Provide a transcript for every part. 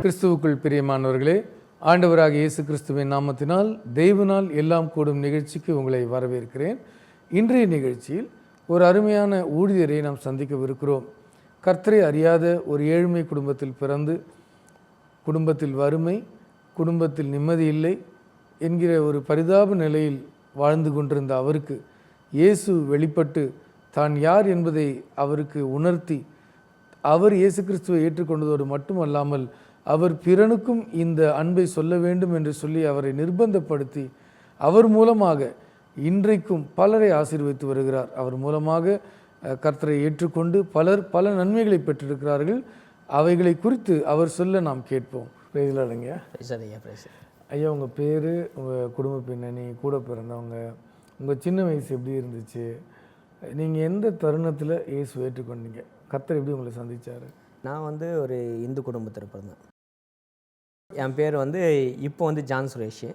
கிறிஸ்துவுக்குள் பிரியமானவர்களே, ஆண்டவராகிய இயேசு கிறிஸ்துவின் நாமத்தினால் தெய்வனால் எல்லாம் கூடும் நிகழ்ச்சிக்கு உங்களை வரவேற்கிறேன். இன்றைய நிகழ்ச்சியில் ஒரு அருமையான ஊழியரை நாம் சந்திக்கவிருக்கிறோம். கர்த்தரை அறியாத ஒரு ஏழ்மை குடும்பத்தில் பிறந்து, குடும்பத்தில் வறுமை, குடும்பத்தில் நிம்மதி இல்லை என்கிற ஒரு பரிதாப நிலையில் வாழ்ந்து கொண்டிருந்த அவருக்கு இயேசு வெளிப்பட்டு தான் யார் என்பதை அவருக்கு உணர்த்தி, அவர் இயேசு கிறிஸ்துவை ஏற்றுக்கொண்டதோடு மட்டுமல்லாமல் அவர் பிறனுக்கும் இந்த அன்பை சொல்ல வேண்டும் என்று சொல்லி அவரை நிர்பந்தப்படுத்தி அவர் மூலமாக இன்றைக்கும் பலரை ஆசீர்வதித்து வருகிறார். அவர் மூலமாக கர்த்தரை ஏற்றுக்கொண்டு பலர் பல நன்மைகளை பெற்றிருக்கிறார்கள். அவைகளை குறித்து அவர் சொல்ல நாம் கேட்போம். பேசலாடுங்க ஐயா, உங்கள் பேர், உங்கள் குடும்ப பின்னணி, கூட பிறந்தவங்க, உங்கள் சின்ன வயசு எப்படி இருந்துச்சு, நீங்கள் எந்த தருணத்தில் இயேசு ஏற்றுக்கொண்டீங்க, கர்த்தர் எப்படி உங்களை சந்தித்தார்? நான் ஒரு இந்து குடும்பத்தில் பிறந்தேன். என் பேர் இப்போ ஜான் சுரேஷ்.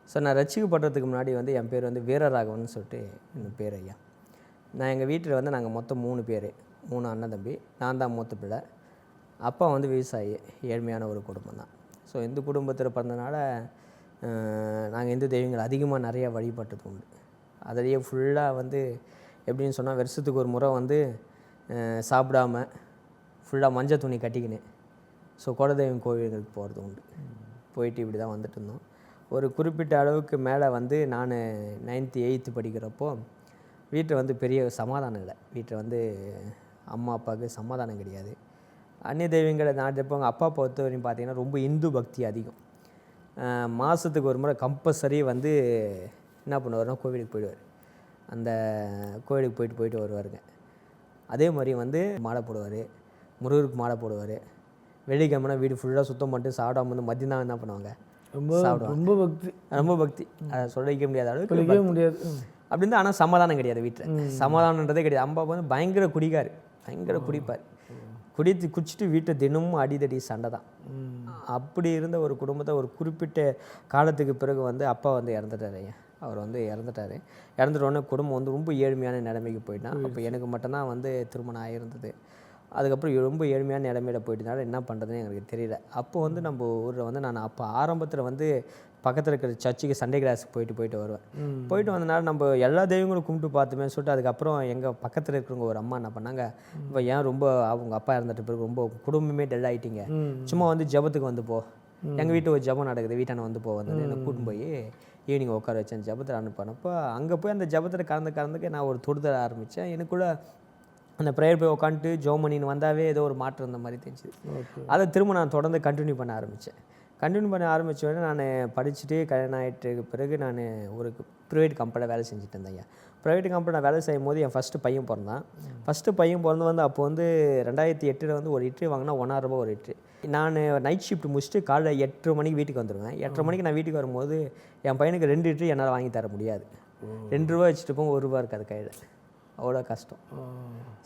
ஸோ நான் ரட்சிக்கப்படுறதுக்கு முன்னாடி என் பேர் வீரராகவன் சொல்லிட்டு என் பேர் ஐயா. நான் எங்கள் வீட்டில் நாங்கள் மொத்தம் 3 பேர், 3 அண்ணன் தம்பி. நான் தான் மூத்த பிள்ளை. அப்பா விவசாயி, ஏழ்மையான ஒரு குடும்பம் தான். ஸோ இந்து குடும்பத்தில் பிறந்தனால நாங்கள் இந்து தெய்வங்கள் அதிகமாக நிறையா வழிபட்டது உண்டு. அதிலேயே ஃபுல்லாக எப்படின்னு சொன்னால், வருஷத்துக்கு ஒரு முறை சாப்பிடாமல் ஃபுல்லாக மஞ்சள் துணி கட்டிக்கினேன். ஸோ குலதெய்வம் கோவில்களுக்கு போகிறது உண்டு. போயிட்டு இப்படி தான் வந்துட்டு இருந்தோம். ஒரு குறிப்பிட்ட அளவுக்கு மேலே நான் 9th 8th படிக்கிறப்போ வீட்டில் பெரிய சமாதானம் இல்லை. வீட்டில் அம்மா அப்பாவுக்கு சமாதானம் கிடையாது. அந்நிய தெய்வங்களை நாட்டிருப்பவங்க. அப்பா பொறுத்த வரையும் பார்த்திங்கன்னா ரொம்ப இந்து பக்தி அதிகம். மாதத்துக்கு ஒரு முறை கம்பல்சரி என்ன பண்ணுவார்னா கோவிலுக்கு போயிடுவார். அந்த கோவிலுக்கு போயிட்டு வருவாருங்க. அதே மாதிரி மாலை போடுவார், முருகருக்கு மாலை போடுவார். வெள்ளிக்கிழமைனா வீடு ஃபுல்லாக சுத்தம் பண்ணிட்டு சாப்பிடாம மதியம் தான் என்ன பண்ணுவாங்க, ரொம்ப பக்தி, ரொம்ப பக்தி. அதை சொல்லிக்க முடியாத அளவுக்கு முடியாது அப்படின்னு. ஆனால் சமாதானம் கிடையாது வீட்டில். சமாதானன்றதே கிடையாது. அம்மா பயங்கர குடிக்கார், பயங்கர குடிப்பார். குடிச்சிட்டு வீட்டை தினமும் அடிதடி சண்டை தான். அப்படி இருந்த ஒரு குடும்பத்தை ஒரு குறிப்பிட்ட காலத்துக்கு பிறகு அப்பா இறந்துட்டார் ஐயா. அவர் இறந்துட்டார். இறந்துட்டோடனே குடும்பம் ரொம்ப ஏழ்மையான நிலைமைக்கு போயிட்டான். அப்போ எனக்கு மட்டும்தான் திருமணம் ஆகியிருந்தது. அதுக்கப்புறம் ரொம்ப ஏழ்மையான நிலைமையில போயிட்டனால என்ன பண்ணுறதுன்னு எனக்கு தெரியல. அப்போது நம்ம ஊரில் நான் அப்போ ஆரம்பத்தில் பக்கத்தில் இருக்கிற சர்ச்சுக்கு சண்டே கிளாஸுக்கு போயிட்டு வருவேன். போயிட்டு வந்தனால நம்ம எல்லா தெய்வங்களும் கும்பிட்டு பார்த்துமே சொல்லிட்டு, அதுக்கப்புறம் எங்கள் பக்கத்தில் இருக்கிறவங்க ஒரு அம்மா என்ன பண்ணாங்க, இப்போ ஏன் ரொம்ப அவங்க அப்பா இறந்துட்டு பிறகு ரொம்ப குடும்பமே டெல் ஆகிட்டீங்க, சும்மா ஜபத்துக்கு போ, எங்கள் வீட்டில் ஒரு ஜபம் நடக்குது, வீட்டான போ என்னை கூட்டின்னு போய் ஈவினிங் உட்கார வச்சேன். ஜபத்தில் அனுப்பினப்போ அங்கே போய் அந்த ஜபத்தில் கலந்துக்க நான் ஒரு தொடுதல் ஆரம்பித்தேன். எனக்குள்ள அந்த ப்ரேயர் போய் உட்காந்துட்டு ஜோம் பண்ணின்னு வந்தாவே ஏதோ ஒரு மாற்றம் இருந்த மாதிரி தெரிஞ்சுது. அதை திரும்ப நான் தொடர்ந்து கண்டினியூ பண்ண ஆரம்பித்தேன். உடனே நான் படிச்சுட்டு கல்யாணம் ஆகிட்டு பிறகு நான் ஒரு ப்ரைவேட் கம்பெனியில் வேலை செஞ்சுட்டு இருந்தேன் ஐயா. ப்ரைவேட் கம்பெனியில் வேலை செய்யும் போது என் ஃபஸ்ட்டு பையன் பிறந்தான். ஃபஸ்ட்டு பையன் பிறந்து அப்போ 2008 ஒரு இட்லி வாங்கினா ₹1.5 ஒரு இட்லி. நான் நைட் ஷிஃப்ட் முடிச்சுட்டு காலைல 8:30 மணிக்கு வீட்டுக்கு வந்துடுவேன். 8:30 மணிக்கு நான் வீட்டுக்கு வரும்போது என் பையனுக்கு 2 இட்லி என்னால் வாங்கி தர முடியாது. ₹2 வச்சுட்டு போங்க, ₹1 இருக்காது கையில். அவ்வளோ கஷ்டம்.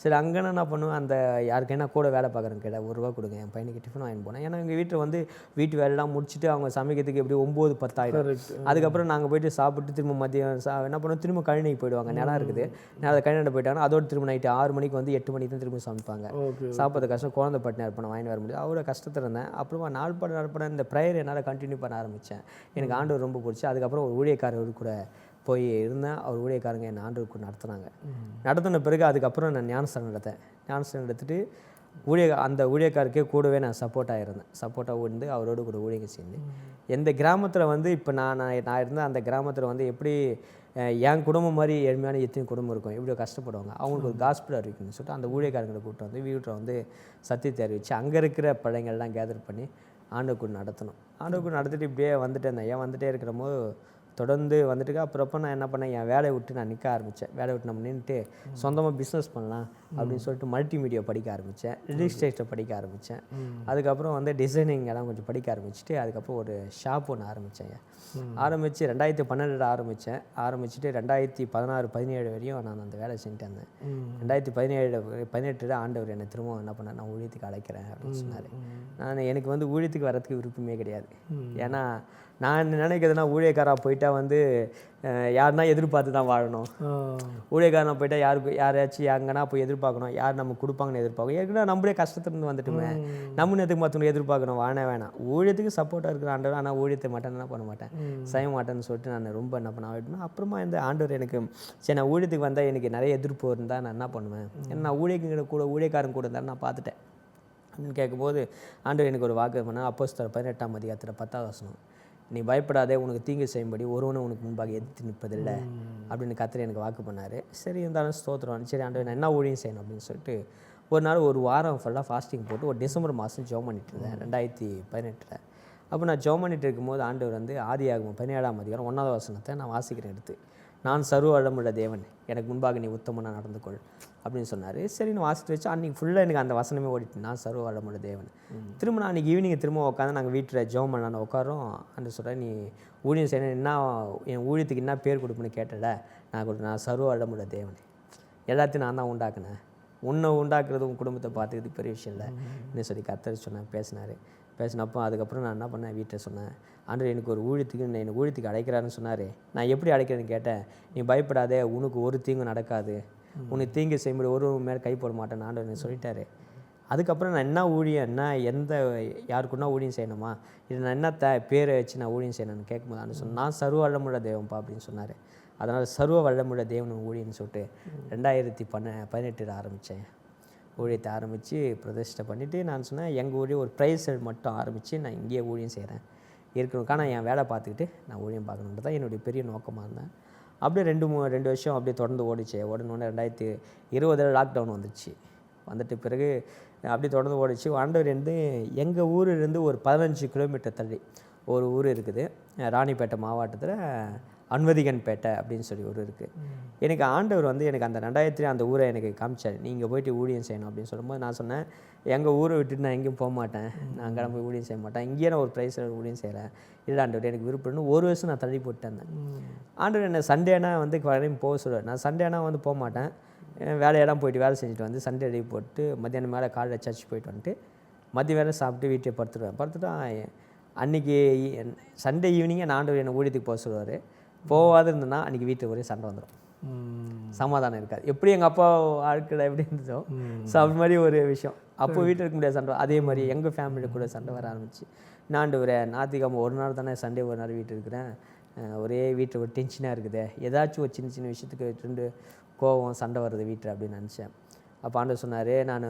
சரி, அங்கே என்ன பண்ணுவேன், அந்த யாருக்கைனா கூட வேலை பார்க்குறேன் கேட்டால் ₹1 கொடுங்க, என் பையனுக்கு டிஃபன் வாங்கிட்டு போனேன். ஏன்னா எங்கள் வீட்டில் வீட்டு வேலைலாம் முடிச்சுட்டு அவங்க சமைக்கிறதுக்கு எப்படி 9, 10 ஆகிடும். அதுக்கப்புறம் நாங்கள் போயிட்டு சாப்பிட்டு திரும்ப மதியம் என்ன பண்ணுவோம், திரும்ப கழனிக்கு போயிடுவாங்க. நிலம் இருக்குது, நிலம் கழனிட போயிட்டாங்கன்னா அதோடு திரும்ப நைட்டு 6 மணிக்கு 8 மணிக்கு தான் திரும்ப சமைப்பாங்க. சாப்பிட்றது கஷ்டம், குழந்தை பட்டினா இருப்பேன், வாங்கி வர முடியாது. அவ்வளோ கஷ்டத்தில் இருந்தேன். அப்புறமா நாள் பட இந்த ப்ரேயர் என்னால் கண்டினியூ பண்ண ஆரம்பித்தேன். எனக்கு ஆண்டவர் ரொம்ப பிடிச்சி. அதுக்கப்புறம் ஒரு ஊழியக்காரர் கூட போய் இருந்தேன். அவர் ஊழியக்காரங்க என் ஆண்டவருக்கு நடத்தின பிறகு அதுக்கப்புறம் நான் ஞானஸ்தானம் எடுத்தேன். ஞானஸ்தானம் எடுத்துகிட்டு அந்த ஊழியக்காருக்கே கூடவே நான் சப்போர்ட்டாக இருந்தேன். சப்போர்ட்டாக இருந்து அவரோடு கூட ஊழியம் சேர்ந்து எந்த கிராமத்தில் வந்து இப்போ நான் இருந்த அந்த கிராமத்தில் வந்து எப்படி என் குடும்பம் மாதிரி ஏழ்மையான எத்தனை குடும்பம் இருக்கும், எப்படியோ கஷ்டப்படுவாங்க, அவங்களுக்கு ஒரு காஸ்பிள் அறிவிக்கணும்னு சொல்லிட்டு அந்த ஊழியக்காரங்களை கூப்பிட்டு வந்து வீட்டில் வந்து சத்தியத்தை அறிவிச்சு அங்கே இருக்கிற பிள்ளைங்கள்லாம் கேதர் பண்ணி ஆண்டவருக்கு நடத்தணும். ஆண்டவருக்கு நடத்திட்டு இப்படியே வந்துட்டே இருந்தேன். வந்துட்டே இருக்கிற போது தொடர்ந்து வந்துட்டு அப்புறப்போ நான் என்ன பண்ணேன், என் வேலையை விட்டு நான் நிற்க ஆரம்பித்தேன். வேலையை விட்டு நம்ம நின்றுட்டு சொந்தமாக பிஸ்னஸ் பண்ணலாம் அப்படின்னு சொல்லிட்டு மல்டிமீடியா படிக்க ஆரம்பித்தேன், ரிஜிஸ்ட்ரேஷன் படிக்க ஆரம்பித்தேன். அதுக்கப்புறம் வந்து டிசைனிங் எல்லாம் கொஞ்சம் படிக்க ஆரம்பிச்சுட்டு அதுக்கப்புறம் ஒரு ஷாப் ஒன்று ஆரம்பித்தேன். ஆரம்பித்து 2012 ஆரம்பிச்சுட்டு 2016-17 வரையும் நான் அந்த வேலை செஞ்சுட்டு இருந்தேன். 2017-18 ஆண்டவர் என்னை திரும்ப என்ன பண்ணேன், நான் ஊழியத்துக்கு அழைக்கிறேன் அப்படின்னு சொன்னார். எனக்கு வந்து ஊழியத்துக்கு வரதுக்கு விருப்பமே கிடையாது. ஏன்னா நான் நினைக்கிறதுனா ஊழியக்காராக போயிட்டா வந்து யாருன்னா எதிர்பார்த்து தான் வாழணும். ஊழியக்காரனாக போயிட்டா யாராச்சும் எங்கன்னா போய் எதிர்பார்க்கணும், யார் நம்ம கொடுப்பாங்கன்னு எதிர்பார்க்கணும். ஏற்கனவே நம்மளே கஷ்டத்துலேருந்து வந்துட்டுமே நம்ம எதுக்கு மற்றவங்க எதிர்பார்க்கணும், வேணாம். ஊழியத்துக்கு சப்போர்ட்டாக இருக்கிற ஆண்டவர், ஆனால் ஊழியத்தை மட்டும் என்ன பண்ண மாட்டேன், செய்ய மாட்டேன்னு சொல்லிட்டு நான் ரொம்ப என்ன பண்ண ஆகிட்டேன். அப்புறமா இந்த ஆண்டவர் எனக்கு சரி நான் ஊழியத்துக்கு வந்தால் எனக்கு நிறைய எதிர்ப்பு இருந்தால் நான் என்ன பண்ணுவேன், ஏன்னா நான் ஊழியக்காரன் கூட இருந்தாலும் நான் பார்த்துட்டேன் அப்படின்னு கேட்கும்போது ஆண்டவர் எனக்கு ஒரு வாக்கு பண்ணால் அப்போஸ்தலர் 18ஆம் அதிகாரத்தில் 10ஆவது வசனம், நீ பயப்படாதே, உனக்கு தீங்கு செய்யும்படி ஒருவனும் உனக்கு முன்பாக எதிர்த்து நிற்பதில்லை அப்படின்னு கர்த்தர் எனக்கு வாக்கு பண்ணார். சரி இருந்தாலும் ஸ்தோத்திரம், சரி ஆண்டவர் நான் என்ன ஊழியம் செய்யணும் அப்படின்னு சொல்லிட்டு ஒரு வாரம் ஃபுல்லாக ஃபாஸ்டிங் போட்டு ஒரு டிசம்பர் மாதம் ஜெபம் பண்ணிட்டு இருந்தேன் 2018. அப்போ நான் ஜெபம் பண்ணிட்டு இருக்கும்போது ஆண்டவர் வந்து ஆதியாகமம் 17ஆம் அதிகாரம் 1வது வசனத்தை நான் வாசிக்கிறேன் எடுத்து, நான் சர்வ வல்லமையுள்ள தேவன், எனக்கு முன்பாக நீ உத்தமனாக நடந்து கொள் அப்படின்னு சொன்னார். சரி நான் வாசிட்டு வச்சு அன்றைக்கி ஃபுல்லாக எனக்கு அந்த வசனமே ஓடிட்டு, நான் சர்வ வல்லமையுள்ள தேவன். திரும்ப நான் அன்றைக்கி ஈவினிங் திரும்ப உட்காந்து நாங்கள் வீட்டில் ஜெபம் பண்ண உட்காரோம். அந்த சொல்கிறேன், நீ ஊழியம் செய்யணும், என்ன என் ஊழியத்துக்கு என்ன பேர் கொடுப்புன்னு கேட்டட, நான் சர்வ வல்லமையுள்ள தேவன், எல்லாத்தையும் நான் தான் உண்டாக்குனேன், உன்னை உண்டாக்குறது உன் குடும்பத்தை பார்த்துக்கிறது பெரிய விஷயம் இல்லை என்ன சொல்லி கர்த்தர் சொன்னேன். பேசினப்போ அதுக்கப்புறம் நான் என்ன பண்ணேன், வீட்டை சொன்னேன், ஆண்டவர் எனக்கு ஒரு ஊழியத்துக்கு அழைக்கிறாருன்னு சொன்னார். நான் எப்படி அழைக்கிறேன்னு கேட்டேன். நீ பயப்படாதே, உனக்கு ஒரு தீங்கும் நடக்காது, உனக்கு தீங்கு செய்யும்போது ஒரு மேலே கை போட மாட்டேன்னு ஆண்டவர் எனக்கு சொல்லிட்டாரு. அதுக்கப்புறம் நான் என்ன ஊழியம், யாருக்குன்னா ஊழியம் செய்யணுமா, இது நான் என்ன பேரை வச்சு நான் ஊழியம் செய்யணும்னு கேட்கும்போது ஆண்டு சொன்னேன், நான் சர்வ வல்லமுள்ள தேவன்ப்பா அப்படின்னு சொன்னார். அதனால் சர்வ வல்லமுள்ள தேவன் ஊழியன்னு சொல்லிட்டு 2018 ஆரம்பித்தேன். ஊழியத்தை ஆரம்பித்து பிரதிஷ்டை பண்ணிவிட்டு நான் சொன்னேன், எங்கள் ஊழியம் ஒரு ப்ரைஸ் மட்டும் ஆரம்பித்து நான் இங்கேயே ஊழியம் செய்கிறேன், இருக்கணுக்கான என் வேலை பார்த்துக்கிட்டு நான் ஊழியம் பார்க்கணுன்றது தான் என்னுடைய பெரிய நோக்கமாக இருந்தேன். அப்படியே 2 வருஷம் அப்படியே தொடர்ந்து ஓடினோடனே 2020 லாக்டவுன் வந்துட்டு பிறகு அப்படியே தொடர்ந்து ஓடிச்சு. ஆண்டவர் எங்கள் ஊரிலிருந்து ஒரு 15 கிலோமீட்டர் தள்ளி ஒரு ஊர் இருக்குது, ராணிப்பேட்டை மாவட்டத்தில் அன்வதிகன்பேட்டை அப்படின்னு சொல்லி ஒரு இருக்குது. எனக்கு ஆண்டவர் எனக்கு அந்த 2000 அந்த ஊரை எனக்கு காமிச்சார், நீங்கள் போயிட்டு ஊழியம் செய்யணும் அப்படின்னு சொல்லும்போது நான் சொன்னேன், எங்கள் ஊரை விட்டுட்டு நான் எங்கேயும் போக மாட்டேன், நான் அங்கே போய் ஊழியம் செய்ய மாட்டேன், இங்கேயே நான் ஒரு ப்ரைஸில் ஊழியம் செய்கிறேன். இல்லை ஆண்டவர் எனக்கு விருப்பம்னு 1 வருஷம் நான் தள்ளி போட்டு இருந்தேன். ஆண்டவர் என்னை சண்டேனா வரையும் போக சொல்லுவார். நான் சண்டேனா போக மாட்டேன், வேலையெல்லாம் போயிட்டு வேலை செஞ்சுட்டு வந்து சண்டே லீவ் போட்டு மத்தியானம் மேலே காலையில் சர்ச் போயிட்டு வந்துட்டு மதிய வேலை சாப்பிட்டு வீட்டை படுத்துட்டு அன்றைக்கி சண்டே ஈவினிங்கே நான் ஆண்டவர் என்னை ஊழியத்துக்கு போக சொல்லுவார். போகாது இருந்தேன்னா அன்றைக்கி வீட்டில் ஒரே சண்டை வந்துடும், சமாதானம் இருக்காது. எப்படி எங்கள் அப்பா ஆட்கள் எப்படி இருந்ததோ ஸோ அப்படி மாதிரி ஒரு விஷயம். அப்போ வீட்டில் இருக்க முடியாது சண்டை, அதே மாதிரி எங்கள் ஃபேமிலியில் கூட சண்டை வர ஆரம்பிச்சு. நான் ஞாயிற்றுக்கிழமை ஒரு நாள் தானே, சண்டே ஒரு நாள் வீட்டில் இருக்கிறேன், ஒரே வீட்டில் ஒரு டென்ஷனாக இருக்குது, ஏதாச்சும் ஒரு சின்ன விஷயத்துக்கு 2 கோவம் சண்டை வருது வீட்டில் அப்படின்னு நினச்சேன். அப்போ ஆண்டவர் சொன்னார், நான்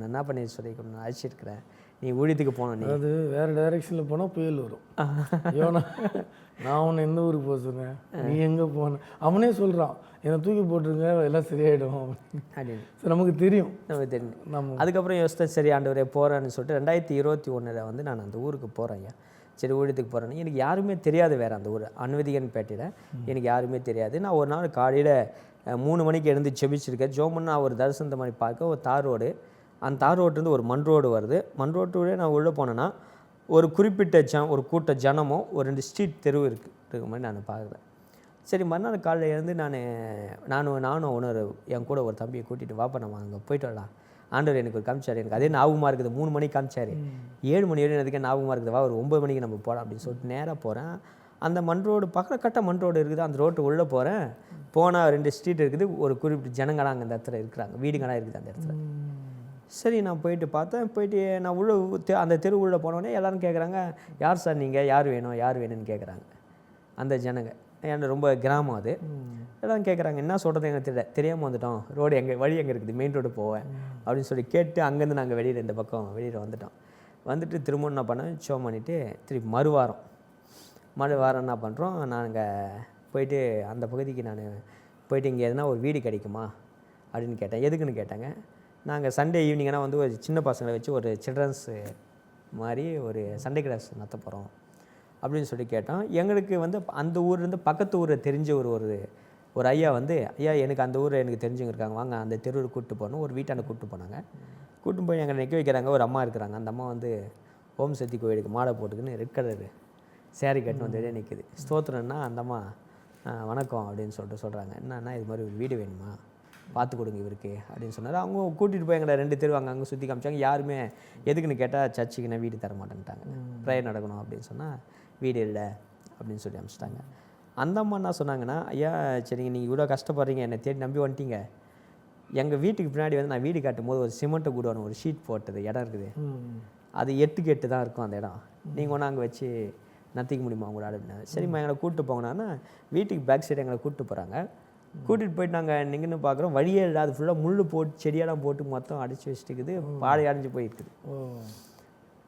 என்ன பண்ணி சொல்லிக்கணும், அழைச்சிருக்கிறேன், நீ ஊழியத்துக்கு போனோம், நீ அது வேறு டைரெக்ஷனில் போனால் புயல் வரும். ஏன்னா நான் உன்னை எந்த ஊருக்கு போக சொன்னேன், நீ எங்கே போன, அவனே சொல்கிறான், என்னை தூக்கி போட்டுருங்க எல்லாம் சரியாயிடும் அப்படின்னு. நமக்கு தெரியும். அதுக்கப்புறம் யோசித்தேன், சரி ஆண்டவரே போகிறேன்னு சொல்லிட்டு 2021 நான் அந்த ஊருக்கு போகிறேன். ஐயா சரி ஊழியத்துக்கு போகிறேன்னு எனக்கு யாருமே தெரியாது, வேறு அந்த ஊர் அன்வதிகன்பேட்டையில் எனக்கு யாருமே தெரியாது. நான் ஒரு நாள் காலையில் 3 மணிக்கு எழுந்து செபிச்சிருக்கேன். ஜோமன்னா ஒரு தரிசனத்தை மாதிரி பார்க்க ஒரு தார் ரோடு, அந்த தார் ரோட்லேருந்து ஒரு மண் ரோடு வருது. மண் ரோட்டோடய நான் உள்ளே போனேன்னா ஒரு குறிப்பிட்ட ஒரு கூட்ட ஜனமும் ஒரு 2 ஸ்ட்ரீட் தெருவு இருக்க மாதிரி நான் பார்க்குறேன். சரி மறுநாள் காலையில் இருந்து நானும் உணர் என் கூட ஒரு தம்பியை கூட்டிகிட்டு வாப்பா நம்ம அங்கே போயிட்டு வரலாம், ஆண்டவர் எனக்கு ஒரு காமிச்சார், எனக்கு அதே ஞாபகமாக இருக்குது, 3 மணிக்கு காமிச்சார், 7 மணி வரையும் எனக்கு ஞாபகமாக இருக்குது, வா ஒரு 9 மணிக்கு நம்ம போகலாம் அப்படின்னு சொல்லிட்டு நேராக போகிறேன். அந்த மண் ரோடு பக்கம் கட்ட மண் ரோடு இருக்குது, அந்த ரோட்டு உள்ளே போகிறேன். போனால் 2 ஸ்ட்ரீட் இருக்குது, ஒரு குறிப்பிட்ட ஜனங்களாம் அங்கே அந்த இடத்துல இருக்கிறாங்க, வீடுங்களாம் இருக்குது அந்த இடத்துல. சரி நான் போயிட்டு பார்த்தேன். போயிட்டு நான் அந்த தெரு உள்ளே போனோடனே எல்லோரும் கேட்குறாங்க, யார் சார் நீங்கள், யார் வேணும்னு கேட்குறாங்க அந்த ஜனங்க. ஏன்னா ரொம்ப கிராமம் அது. எல்லாம் கேட்குறாங்க, என்ன சொல்கிறது எங்களுக்கு தெரியாமல் வந்துட்டோம், ரோடு வழி எங்கே இருக்குது, மெயின் ரோடு போவேன் அப்படின்னு சொல்லி கேட்டு அங்கேருந்து நாங்கள் வெளியில் இந்த பக்கம் வெளியில் வந்துட்டோம். வந்துட்டு திரும்ப என்ன பண்ணேன், ஷோ பண்ணிவிட்டு திருப்பி மறுவாரம் என்ன பண்ணுறோம், நாங்கள் போயிட்டு அந்த பகுதிக்கு நான் போயிட்டு இங்கே எதுனா ஒரு வீடு கிடைக்குமா அப்படின்னு கேட்டேன். எதுக்குன்னு கேட்டாங்க. நாங்கள் சண்டே ஈவினிங்னா வந்து ஒரு சின்ன பசங்களை வச்சு ஒரு சில்ட்ரன்ஸ் மாதிரி ஒரு சண்டே கிளாஸ் நடத்த போகிறோம் அப்படின்னு சொல்லி கேட்டோம். எங்களுக்கு வந்து அந்த ஊர்லேருந்து பக்கத்து ஊரை தெரிஞ்ச ஒரு ஐயா வந்து, ஐயா எனக்கு அந்த ஊரில் எனக்கு தெரிஞ்சவங்க இருக்காங்க, வாங்க அந்த தெருவில் கூப்பிட்டு போகணும், ஒரு வீட்டாண்ட கூப்பிட்டு போனாங்க. கூப்பிட்டு போய் எங்களை நிற்க வைக்கிறாங்க. ஒரு அம்மா இருக்கிறாங்க. அந்த அம்மா வந்து ஓம் சக்தி கோயிலுக்கு மாலை போட்டுக்குன்னு ரெட் கலர் சேரீ கட்டின்னு வந்து நிற்குது. ஸ்தோத்திரம்னா அந்த அம்மா வணக்கம் அப்படின்னு சொல்கிறாங்க. என்னன்னா இது மாதிரி ஒரு வீடு வேணுமா, பார்த்து கொடுங்க இவருக்கு அப்படின்னு சொன்னார். அவங்க கூட்டிகிட்டு போய் எங்களை 2 தெரு அங்கே சுற்றி காமிச்சாங்க. யாருமே எதுக்குன்னு கேட்டால் சர்ச்சுக்கு நான் வீடு தர மாட்டேன்ட்டாங்க, ப்ரேயர் நடக்கணும் அப்படின்னு சொன்னால் வீடு இல்லை அப்படின்னு சொல்லி அனுப்பிச்சிட்டாங்க. அந்த அம்மா என்ன சொன்னாங்கன்னா, ஐயா சரிங்க நீங்கள் இவ்வளோ கஷ்டப்படுறீங்க, என்னை தேடி நம்பி வந்துட்டீங்க, எங்கள் வீட்டுக்கு பின்னாடி வந்து நான் வீடு காட்டும் போது ஒரு சிமெண்ட்டை கூடணும் ஒரு ஷீட் போட்டது இடம் இருக்குது, அது 8க்கு 8 தான் இருக்கும் அந்த இடம், நீங்கள் ஒன்று அங்கே வச்சு நத்திக்க முடியுமா உங்களோட அப்படின்னா. சரிம்மா எங்களை கூப்பிட்டு போங்கண்ணா வீட்டுக்கு பேக் சைடு எங்களை கூப்பிட்டு போகிறாங்க. கூட்டிகிட்டு போயிட்டு நாங்கள் நின்றுன்னு பார்க்குறோம், வழியே இல்லை, அது ஃபுல்லாக முள் போட்டு செடியெல்லாம் போட்டு மொத்தம் அடித்து வச்சுட்டுக்குது, பாலை அடைஞ்சு போயிருக்குது.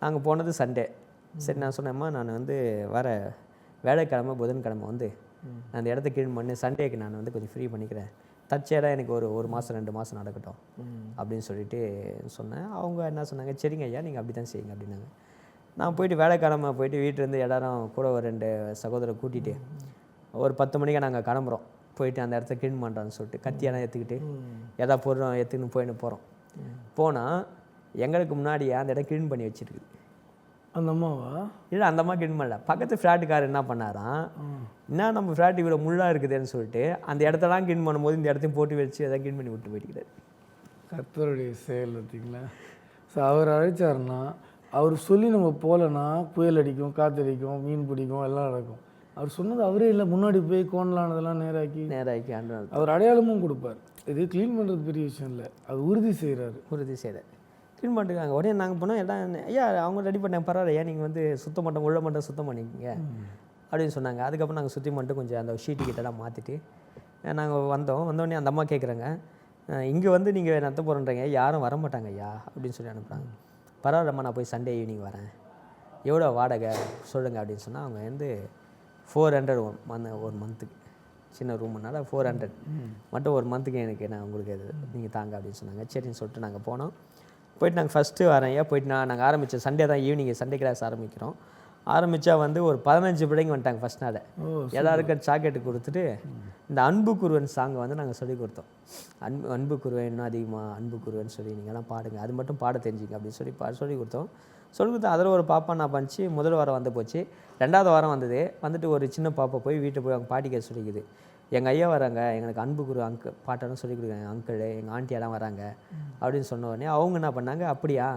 நாங்கள் போனது சண்டே. சரி நான் சொன்னேம்மா நான் வந்து வர வேலைக்கிழமை புதன்கிழமை வந்து நான் அந்த இடத்த க்ளீன் பண்ணி சண்டேக்கு நான் வந்து கொஞ்சம் ஃப்ரீ பண்ணிக்கிறேன், தற்செயலாக எனக்கு ஒரு மாதம் 2 மாதம் நடக்கட்டும் அப்படின்னு சொல்லிட்டு சொன்னேன். அவங்க என்ன சொன்னாங்க, சரிங்க ஐயா நீங்கள் அப்படி தான் செய்யுங்க அப்படின்னாங்க. நான் போயிட்டு வேலைக்கிழமை போயிட்டு வீட்டிலேருந்து எல்லாரும் கூட ஒரு 2 சகோதரரை கூட்டிகிட்டு ஒரு 10 மணிக்கு நாங்கள் கிளம்புறோம். போயிட்டு அந்த இடத்த க்ளீன் பண்ணுறான்னு சொல்லிட்டு கத்தியெல்லாம் எடுத்துக்கிட்டு எதா பொருளும் எடுத்துக்கின்னு போயின்னு போகிறோம். போனால் எங்களுக்கு முன்னாடியே அந்த இடம் க்ளீன் பண்ணி வச்சுருக்கு. அந்த அம்மாவா? இல்லை அந்த அம்மா க்ளீன் பண்ணல, பக்கத்து ஃப்ளாட்டுக்காரர் என்ன பண்ணாராம், என்ன நம்ம ஃப்ளாட் இவ்வளோ முள்ளாக இருக்குதுன்னு சொல்லிட்டு அந்த இடத்தெல்லாம் க்ளீன் பண்ணும்போது இந்த இடத்தையும் போட்டு வச்சு எதாவது க்ளீன் பண்ணி விட்டு போயிட்டுக்கிறார். கர்த்தருடைய செயல் பார்த்தீங்களா? ஸோ அவர் அழைச்சாருன்னா, அவர் சொல்லி நம்ம போகலன்னா புயல் அடிக்கும், காற்றடிக்கும், மீன் பிடிக்கும், எல்லாம் நடக்கும். அவர் சொன்னது அவரே இல்லை, முன்னாடி போய் கோணலானதெல்லாம் நேராக்கி ஆண்டு அவர் அடையாளமும் கொடுப்பார். இது க்ளீன் பண்ணுறது பெரிய விஷயம் இல்லை, அது உறுதி செய்கிறார். க்ளீன் பண்ணிருக்காங்க. உடனே நாங்கள் போனோம், எல்லாம் ஐயா அவங்க ரெடி பண்ணாங்க, பரவாயில்ல ஐயா நீங்கள் வந்து சுத்தம் மட்டும் உள்ள மட்டும் சுத்தம் பண்ணிக்கோங்க அப்படின்னு சொன்னாங்க. அதுக்கப்புறம் நாங்கள் சுற்றி மட்டும் கொஞ்சம் அந்த ஷீட்டு கிட்டலாம் மாற்றிட்டு நாங்கள் வந்தோடனே அந்த அம்மா கேட்குறாங்க, இங்கே வந்து நீங்கள் நடத்த போகிறேன்றீங்க, யாரும் வர மாட்டாங்க ஐயா அப்படின்னு சொல்லி அனுப்புகிறாங்க. பரவாயில்லம்மா நான் போய் சண்டே ஈவினிங் வரேன், எவ்வளோ வாடகை சொல்லுங்கள் அப்படின்னு சொன்னால் அவங்க வந்து 400 ஒரு மந்த்துக்கு, சின்ன ரூம்னால 400 மட்டும் ஒரு மந்த்துக்கு எனக்கு நான் உங்களுக்கு இது நீங்கள் தாங்க அப்படின்னு சொன்னாங்க. சரின்னு சொல்லிட்டு நாங்கள் போனோம். போயிட்டு நாங்கள் ஃபஸ்ட்டு வரேன் ஐயா போயிட்டு நாங்கள் ஆரம்பித்தோம். சண்டே தான் ஈவினிங் சண்டே கிளாஸ் ஆரம்பிக்கிறோம். ஆரம்பித்தா வந்து ஒரு 15 பிள்ளைங்க வந்துட்டாங்க ஃபஸ்ட் நாள். எல்லாருக்கும் சாக்கெட்டு கொடுத்துட்டு இந்த அன்பு குருவன் சாங்கை வந்து நாங்கள் சொல்லிக் கொடுத்தோம். அன்பு குருவன் இன்னும் அதிகமாக அன்பு குருவன் சொல்லி நீங்கள்லாம் பாடுங்க, அது மட்டும் பாட தெரிஞ்சுங்க அப்படின்னு சொல்லி கொடுத்தோம். சொல்லி கொடுத்தா அதில் ஒரு பாப்பா நான் பண்ணிச்சு. முதல் வாரம் வந்து போச்சு. 2வது வாரம் வந்துட்டு ஒரு சின்ன பாப்பா போய் வீட்டை போய் அவங்க பாட்டிக்க சொல்லிக்குது, எங்கள் ஐயா வராங்க, எங்களுக்கு அன்பு குரு பாட்டெல்லாம் சொல்லிக் கொடுக்குறாங்க, அங்கிள் எங்கள் ஆண்டியெல்லாம் வராங்க அப்படின்னு சொன்ன உடனே அவங்க என்ன பண்ணாங்க, அப்படியா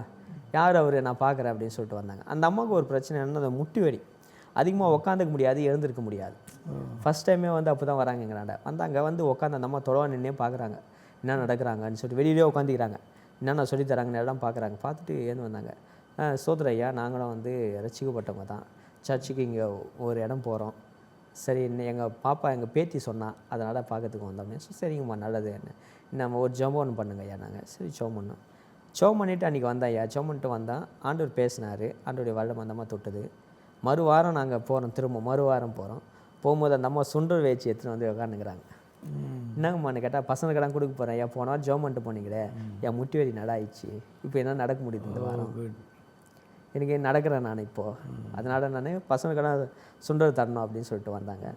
யார் அவர் நான் பார்க்குறேன் அப்படின்னு சொல்லிட்டு வந்தாங்க. அந்த அம்மாவுக்கு ஒரு பிரச்சனை என்னன்னா, அந்த முட்டி வலி அதிகமாக உட்காந்துக்க முடியாது, எழுந்திருக்க முடியாது. ஃபஸ்ட் டைமே வந்து அப்போ தான் வராங்க எங்களாண்ட. வந்தாங்க வந்து உட்காந்து அந்த அம்மா தொலைவா நின்னே பார்க்குறாங்க என்ன நடக்கிறாங்கன்னு சொல்லிட்டு, வெளியிலே உட்காந்துக்கிறாங்க, என்னென்ன சொல்லித்தராங்கன்னு எல்லாம் பார்க்குறாங்க. பார்த்துட்டு ஏன்னு வந்தாங்க, சோதர ஐயா நாங்களும் வந்து ரசிக்கப்பட்டவங்க தான், சர்ச்சுக்கு இங்கே ஒரு இடம் போகிறோம், சரி எங்கள் பாப்பா எங்கள் பேத்தி சொன்னால் அதனால் பார்க்கறதுக்கு வந்தோம் அப்படின்னு. சரிங்கம்மா நல்லது, என்ன நம்ம ஒரு ஜெபம் ஒன்று பண்ணுங்க ஐயா. நாங்கள் சரி ஜெபம் பண்ணோம். ஜெபம் பண்ணிவிட்டு அன்றைக்கி வந்தேன் ஐயா. ஜெபம் பண்ணிட்டு வந்தால் ஆண்டவர் பேசினார், ஆண்டோடைய வல்லம் அந்த அம்மா தொட்டுது. மறுவாரம் நாங்கள் போகிறோம், திரும்ப மறுவாரம் போகும்போது அந்த அம்மா சுண்டல் வேச்சு எடுத்துன்னு வந்து உட்காந்துக்கிறாங்க. என்னங்கம்மான்னு கேட்டால் பசங்களுக்கெல்லாம் கொடுக்க போகிறேன் ஐயா, போன வாரம் ஜெபம் பண்ணிட்டு போனீங்களே என் முட்டி வலி நடாயிடுச்சு, இப்போ என்ன நடக்க முடியுது இந்த வாரம், எனக்கு நடக்கிறேன் நான் இப்போது, அதனால் நான் பசங்களுக்கெல்லாம் சுண்டல் தரணும் அப்படின்னு சொல்லிட்டு வந்தாங்க.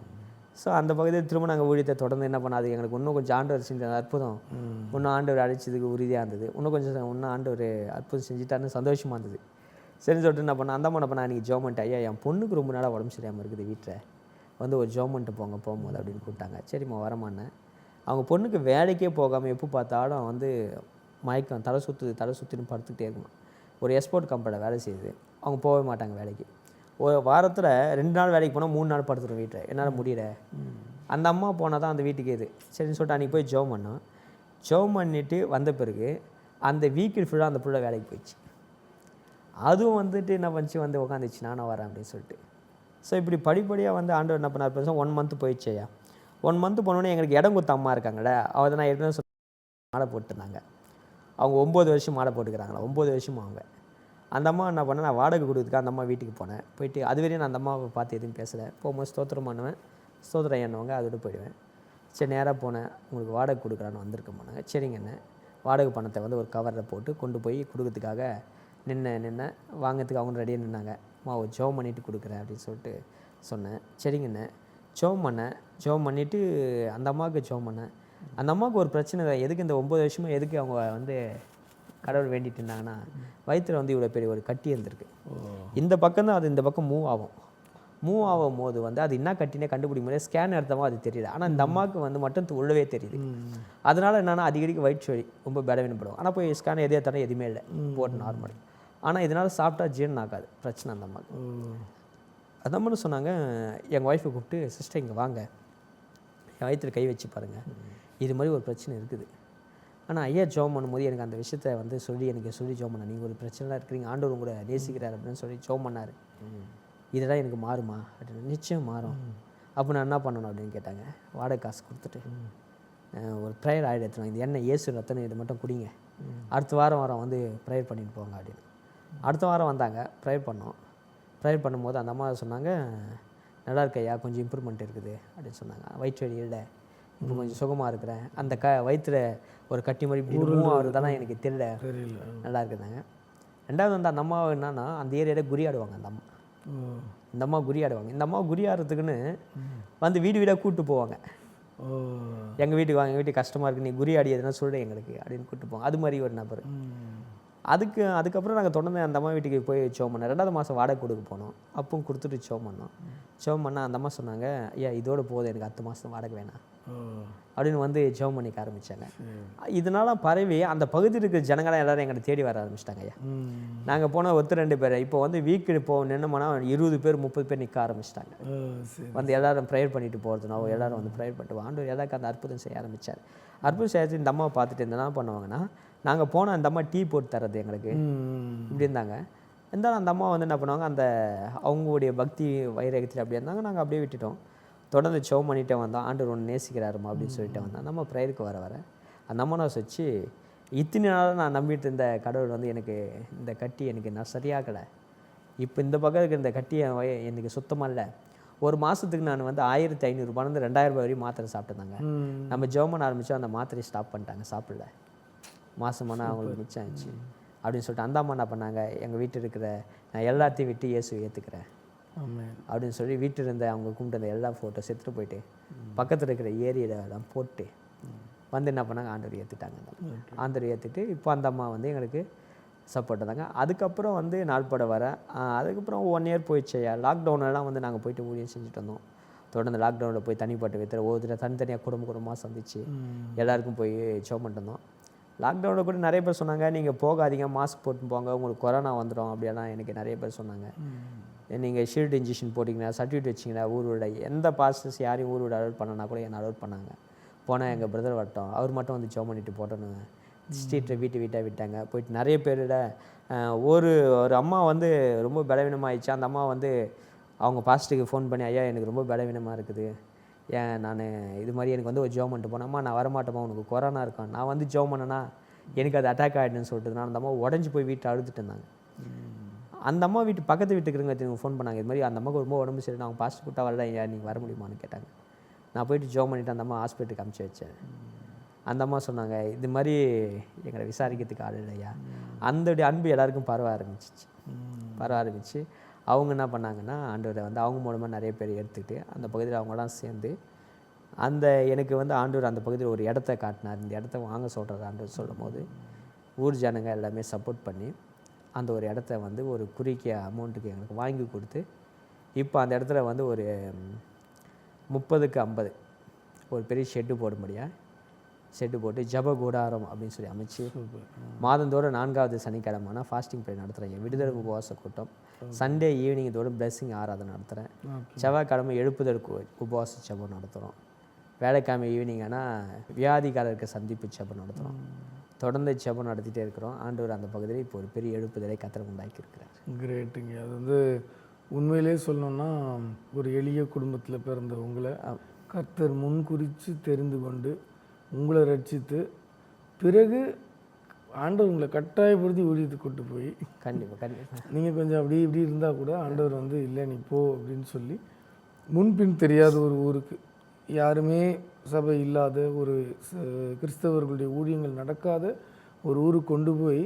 ஸோ அந்த பகுதியில் திரும்ப நாங்கள் ஊழியத்தை தொடர்ந்து என்ன பண்ணாது, எங்களுக்கு இன்னும் கொஞ்சம் ஆண்டவர் செஞ்ச அற்புதம், இன்னும் ஆண்டவர் அழைச்சதுக்கு உறுதியாக இருந்தது, இன்னும் ஆண்டவர் அற்புதம் செஞ்சுட்டாருன்னு சந்தோஷமாக இருந்தது. சரின்னு சொல்லிட்டு என்ன பண்ணேன், அந்த அம்மா நான் இன்றைக்கி ஜோமெண்ட் ஐயா என் பொண்ணுக்கு ரொம்ப நாளாக உடம்பு சரியாமல் இருக்குது, வீட்டில் வந்து ஒரு ஜோமெண்ட்டு போகும்போது அப்படின்னு கூப்பிட்டாங்க. சரிம்மா வரமானேன். அவங்க பொண்ணுக்கு வேலைக்கே போகாமல் எப்போ பார்த்தாலும் வந்து மயக்கம், தலை சுற்றின்னு படுத்துக்கிட்டே இருக்கணும். ஒரு எக்ஸ்போர்ட் கம்பெனியில் வேலை செய்யுது, அவங்க போகவே மாட்டாங்க வேலைக்கு. ஒரு வாரத்தில் 2 நாள் வேலைக்கு போனால் 3 நாள் படுத்துடும் வீட்டில், என்னால் முடியல. அந்த அம்மா போனால் தான் அந்த வீட்டுக்கு இது சரின்னு சொல்லிட்டு அன்றைக்கி போய் ஜெபம் பண்ணோம். ஜெபம் பண்ணிவிட்டு வந்த பிறகு அந்த வீக்கெண்ட் ஃபுல்லாக அந்த பிள்ளை வேலைக்கு போயிடுச்சு. அதுவும் வந்துட்டு என்ன பண்ணிச்சு வந்து உட்காந்துச்சு, நானும் வரேன் அப்படின்னு சொல்லிட்டு ஸோ இப்படி படிப்படியாக வந்து ஆண்டவர் என்ன பண்ணார் பேச 1 மந்த் போயிடுச்சு ஐயா. 1 மந்த் போனோடனே எங்களுக்கு இடம் கொடுத்த அம்மா இருக்காங்கள்ல, அவர் நான் ஏற்கனவே மாலை போட்டுருந்தாங்க. அவங்க 9 வருஷம் மாலை போட்டுக்கிறாங்களா, 9 வருஷமும் அவங்க. அந்த அம்மா என்ன பண்ணேன், நான் வாடகை கொடுத்துருக்கேன். அந்த அம்மா வீட்டுக்கு போனேன். போயிட்டு அது வரையும் நான் அந்த அம்மாவை பார்த்து எதுவும் பேசலை. போகும்போது ஸ்தோத்திரம் பண்ணுவேன், ஸ்தோத்திரம் என்னவங்க அதோடு போயிடுவேன். சரி நேராக போனேன், உங்களுக்கு வாடகை கொடுக்குறான்னு வந்திருக்க போனாங்க. சரிங்க என்ன வாடகை பணத்தை வந்து ஒரு கவரில் போட்டு கொண்டு போய் கொடுக்கறதுக்காக நின்று வாங்கிறதுக்கு அவங்க ரெடியாக நின்னாங்க. அம்மா ஒரு ஜெபம் பண்ணிவிட்டு கொடுக்குறேன் அப்படின்னு சொல்லிட்டு சொன்னேன். சரிங்கண்ணே ஜெபம் பண்ணேன். ஜெபம் பண்ணிவிட்டு அந்த அம்மாவுக்கு ஜெபம் பண்ணேன். அந்த அம்மாவுக்கு ஒரு பிரச்சனை தான். எதுக்கு இந்த 9 வருஷமாக எதுக்கு அவங்க வந்து கடவுள் வேண்டிட்டு இருந்தாங்கன்னா, வயிற்றில் வந்து இவ்வளோ பெரிய ஒரு கட்டி இருந்திருக்கு. இந்த பக்கம் தான் அது இந்த பக்கம் மூவ் ஆகும் போது வந்து அது என்ன கட்டினே கண்டுபிடிக்க முடியாது. ஸ்கேன் எடுத்தவோ அது தெரியல. ஆனால் இந்த அம்மாவுக்கு வந்து மட்டும் உள்ளவே தெரியுது. அதனால் என்னென்னா அடிக்கடிக்கு வயிற்று வலி ரொம்ப பலவீனப்படும். ஆனால் போய் ஸ்கேன் எதையே தர எதுவுமே இல்லை, போட்டு நார்மல். ஆனால் இதனால் சாப்பிட்டா ஜீரணம் ஆகாது, பிரச்சனை அந்த அம்மாவுக்கு. அந்த அம்மான்னு சொன்னாங்க, எங்கள் ஒய்ஃபை கூப்பிட்டு, சிஸ்டர் இங்கே வாங்க, என் வயிற்றில் கை வச்சு பாருங்கள், இது மாதிரி ஒரு பிரச்சனை இருக்குது. ஆனால் ஐயா ஜெபம் பண்ணும்போது எனக்கு அந்த விஷயத்தை வந்து எனக்கு சொல்லி ஜெபம் பண்ண, நீங்கள் ஒரு பிரச்சனைலாம் இருக்கிறீங்க, ஆண்டவர் உங்களை நேசிக்கிறார் அப்படின்னு சொல்லி ஜெபம் பண்ணார். இதெல்லாம் எனக்கு மாறுமா அப்படின்னு. நிச்சயம் மாறும். அப்போ நான் என்ன பண்ணணும் அப்படின்னு கேட்டாங்க. வாடகை காசு கொடுத்துட்டு ஒரு ப்ரேயர் ஆகிடு எடுத்துருவாங்க, இந்த எண்ணெய் இயேசு ரத்தனை இது மட்டும் குடிங்க, அடுத்த வாரம் வந்து ப்ரேயர் பண்ணிட்டு போங்க அப்படின்னு. அடுத்த வாரம் வந்தாங்க, ப்ரேயர் பண்ணோம். ப்ரேயர் பண்ணும்போது அந்த அம்மா சொன்னாங்க, நல்லா இருக்கையா, கொஞ்சம் இம்ப்ரூவ்மெண்ட் இருக்குது அப்படின்னு சொன்னாங்க. வயிற்று வலி இல்லை, இப்போ கொஞ்சம் சுகமாக இருக்கிறேன். அந்த வயிற்றில் ஒரு கட்டி மாதிரி இப்படி மூவ் ஆகுறதெல்லாம் எனக்கு தெரியல, நல்லா இருக்குதாங்க. ரெண்டாவது வந்து அந்த அம்மா என்னன்னா அந்த ஏரியாவில் குறியாடுவாங்க. இந்த அம்மா குறியாடுவாங்க. இந்த அம்மா குறியாடுறதுக்குன்னு வந்து வீடாக கூப்பிட்டு போவாங்க. எங்கள் வீட்டுக்கு வாங்க, எங்கள் வீட்டுக்கு கஷ்டமாக இருக்குது, நீ குறியாடி எதுனா சொல்கிறேன் எங்களுக்கு அப்படின்னு கூப்பிட்டு போவாங்க. அது மாதிரி ஒரு நபர். அதுக்கப்புறம் நாங்கள் தொடர்ந்து அந்த அம்மா வீட்டுக்கு போய் ஜெபம் பண்ணோம். 2வது மாதம் வாடகை கொடுக்க போனோம். அப்பவும் கொடுத்துட்டு ஜெபம் பண்ணோம். ஜெபம் பண்ணால் அந்த அம்மா சொன்னாங்க, ஐயா இதோடு போதும், எனக்கு அடுத்த மாதம் வாடகை வேணாம் அப்படின்னு வந்து ஜெபம் பண்ணிக்க ஆரம்பித்தாங்க. இதனால பரவி அந்த பகுதியில் இருக்கிற ஜனங்களாம் எல்லோரும் எங்களை தேடி வர ஆரம்பிச்சிட்டாங்க. ஐயா நாங்கள் போனால் 1-2 பேர், இப்போ வந்து வீக்கு நின்னோம்னா 20 பேர் 30 பேர் நிற்க ஆரம்பிச்சிட்டாங்க. வந்து எல்லோரும் ப்ரேயர் பண்ணிட்டு போகிறதுனா எல்லோரும் வந்து ப்ரேயர் பண்ணிட்டு ஆண்டவர் எல்லாருக்கும் அந்த அற்புதம் செய்ய ஆரம்பித்தார். அற்புதம் செய்ய இந்த அம்மாவை பார்த்துட்டு என்ன பண்ணுவாங்கன்னா, நாங்கள் போனால் அந்த அம்மா டீ போட்டு தர்றது எங்களுக்கு இப்படி இருந்தாங்க. இருந்தாலும் அந்த அம்மா வந்து என்ன பண்ணுவாங்க, அந்த அவங்களுடைய பக்தி வைரகத்தில் அப்படி இருந்தாங்க. நாங்கள் அப்படியே விட்டுட்டோம். தொடர்ந்து ஜெபம் பண்ணிகிட்டே வந்தோம். ஆண்டவர் ஒன்று நேசிக்கிறாருமா அப்படின்னு சொல்லிட்டு வந்தோம். அந்த அம்மா ப்ரேயருக்கு வர அந்த அம்மா நான் வச்சு, இத்தனை நாளாக நான் நம்பிட்டு இருந்த கடவுள் வந்து எனக்கு இந்த கட்டி எனக்கு நான் சரியாகலை, இப்போ இந்த பக்கம் இருக்கிற இந்த கட்டி எனக்கு சுத்தமாக இல்லை. ஒரு மாதத்துக்கு நான் வந்து 1500 ரூபாயிலேருந்து 2000 ரூபாய் வரையும் மாத்திரை சாப்பிட்டுருந்தாங்க. நம்ம ஜெபம் பண்ண ஆரம்பித்தோம், அந்த மாத்திரையை ஸ்டாப் பண்ணிட்டாங்க, சாப்பிடல. மாதமானால் அவங்களுக்கு மிச்சம் ஆச்சு அப்படின்னு சொல்லிட்டு அந்த அம்மா என்ன பண்ணாங்க, எங்கள் வீட்டில் இருக்கிற நான் எல்லாத்தையும் விட்டு இயேசுவை ஏற்றுக்கிறேன் அப்படின்னு சொல்லி வீட்டில் இருந்த அவங்க கும்பிட்டு அந்த எல்லா ஃபோட்டோஸ் எடுத்துகிட்டு போயிட்டு பக்கத்தில் இருக்கிற ஏரியெல்லாம் போட்டு வந்து என்ன பண்ணாங்க, ஆண்டவர் ஏற்றுட்டாங்க. ஆண்டவர் ஏற்றுட்டு இப்போ அந்த அம்மா வந்து எங்களுக்கு சப்போர்ட் இருந்தாங்க. அதுக்கப்புறம் வந்து நாள்பட அதுக்கப்புறம் 1 இயர் போயிடுச்சு. லாக்டவுனெல்லாம் வந்து நாங்கள் போயிட்டு ஊழியம் செஞ்சுட்டு வந்தோம். தொடர்ந்து லாக்டவுனில் போய் தனிப்பட்ட விதத்தில் ஒவ்வொரு தனித்தனியாக குடும்பமாக சந்திச்சு எல்லாருக்கும் போய் ஜெபம் பண்ணிட்டு இருந்தோம். லாக்டவுனில் கூட நிறைய பேர் சொன்னாங்க, நீங்கள் போகாதீங்க, மாஸ்க் போட்டு போங்க, உங்களுக்கு கொரோனா வந்துடும் அப்படியெல்லாம் எனக்கு நிறைய பேர் சொன்னாங்க. நீங்கள் ஷீல்டு இன்ஜெக்ஷன் போட்டிங்கன்னா, சர்டிஃபிகேட் வச்சிங்கன்னா ஊர் விட, எந்த பாஸ்டர்ஸ் யாரையும் ஊர் விட அலோட் பண்ணனா கூட என்னை அலோட் பண்ணாங்க. போனால் எங்கள் பிரதர் வரட்டும், அவர் மட்டும் வந்து ஜெபம் பண்ணிட்டு போட்டோன்னு ஸ்ட்ரீட்டில் வீட்டாக விட்டாங்க. போயிட்டு நிறைய பேரிட ஒரு அம்மா வந்து ரொம்ப பலவீனமாகிடுச்சு. அந்த அம்மா வந்து அவங்க பாஸ்டருக்கு ஃபோன் பண்ணி, ஐயா எனக்கு ரொம்ப பலவீனமாக இருக்குது, நான் இது மாதிரி எனக்கு வந்து ஒரு ஜெபம் பண்ணிட்டு போனேம்மா, நான் வரமாட்டேம்மா, உனக்கு கொரோனா இருக்கான், நான் வந்து ஜெபம் பண்ணேன்னா எனக்கு அது அட்டாக் ஆகிடுன்னு சொல்லிட்டு அந்த அம்மா உடஞ்சி போய் வீட்டை அழுதுட்டு இருந்தாங்க. அந்த அம்மா பக்கத்து வீட்டுக்கு இருக்கிறவங்க ஃபோன் பண்ணாங்க, இது மாதிரி அந்த அம்மாவுக்கு ரொம்ப உடம்பு சரி, அவங்க பாஸ்டர் கூட்டா வரல, ஐயா நீங்கள் வர முடியுமான்னு கேட்டாங்க. நான் போயிட்டு ஜெபம் பண்ணிவிட்டு அந்த அம்மா ஹாஸ்பிட்டலுக்கு அனுப்பிச்சி வச்சேன். அந்த அம்மா சொன்னாங்க, இது மாதிரி எங்களை விசாரிக்கிறதுக்கு ஆள் இல்லையா. அந்த அன்பு எல்லாருக்கும் பரவ ஆரம்பிச்சு அவங்க என்ன பண்ணாங்கன்னா, ஆண்டவரை வந்து அவங்க மூலமாக நிறைய பேர் எடுத்துக்கிட்டு அந்த பகுதியில் அவங்களாம் சேர்ந்து எனக்கு வந்து ஆண்டவர் அந்த பகுதியில் ஒரு இடத்த காட்டினார். இந்த இடத்த வாங்க சொல்கிறார் ஆண்டவர் சொல்லும் போது ஊர் ஜனங்க எல்லாமே சப்போர்ட் பண்ணி அந்த ஒரு இடத்த வந்து ஒரு குறுகிய அமௌண்ட்டுக்கு எங்களுக்கு வாங்கி கொடுத்து இப்போ அந்த இடத்துல வந்து ஒரு 30க்கு 50 ஒரு பெரிய ஷெட்டு போடும்படியாக ஷெட்டு போட்டு ஜப கூடாரம் அப்படின்னு சொல்லி அமைச்சு மாதந்தோறும் 4வது சனிக்கிழமைனா ஃபாஸ்டிங் ப்ரே நடத்துகிறேன். விடுதலை உபவாச கூட்டம். சண்டே ஈவினிங் இதோட பிளெஸ்ஸிங் ஆராதனை நடத்துகிறேன். செவ்வாய்க்கிழமை எழுப்புதற்கு உபவாச ஜபம் நடத்துகிறோம். வேலைக்கிழமை ஈவினிங் ஆனால் வியாதிக்காரருக்கு சந்திப்பு ஜபம் நடத்துகிறோம். தொடர்ந்து ஜபம் நடத்திட்டே இருக்கிறோம். ஆண்டவர் அந்த பகுதியில் இப்போ ஒரு பெரிய எழுப்புதலை கர்த்தர் உண்டாக்கி இருக்கிறார். கிரேட்டுங்க. அது வந்து உண்மையிலே சொல்லணும்னா ஒரு எளிய குடும்பத்தில் பிறந்த உங்களை கர்த்தர் முன்குறித்து தெரிந்து கொண்டு உங்களை ரட்சித்து பிறகு ஆண்டவர் உங்களை கட்டாயப்படுத்தி ஊழியத்துக்கு கொண்டு போய் கண்டிப்பாக நீங்கள் கொஞ்சம் அப்படி இப்படி இருந்தால் கூட ஆண்டவர் வந்து இல்லை நீ போ அப்படின்னு சொல்லி முன்பின் தெரியாத ஒரு ஊருக்கு, யாருமே சபை இல்லாத ஒரு கிறிஸ்தவர்களுடைய ஊழியங்கள் நடக்காத ஒரு ஊருக்கு கொண்டு போய்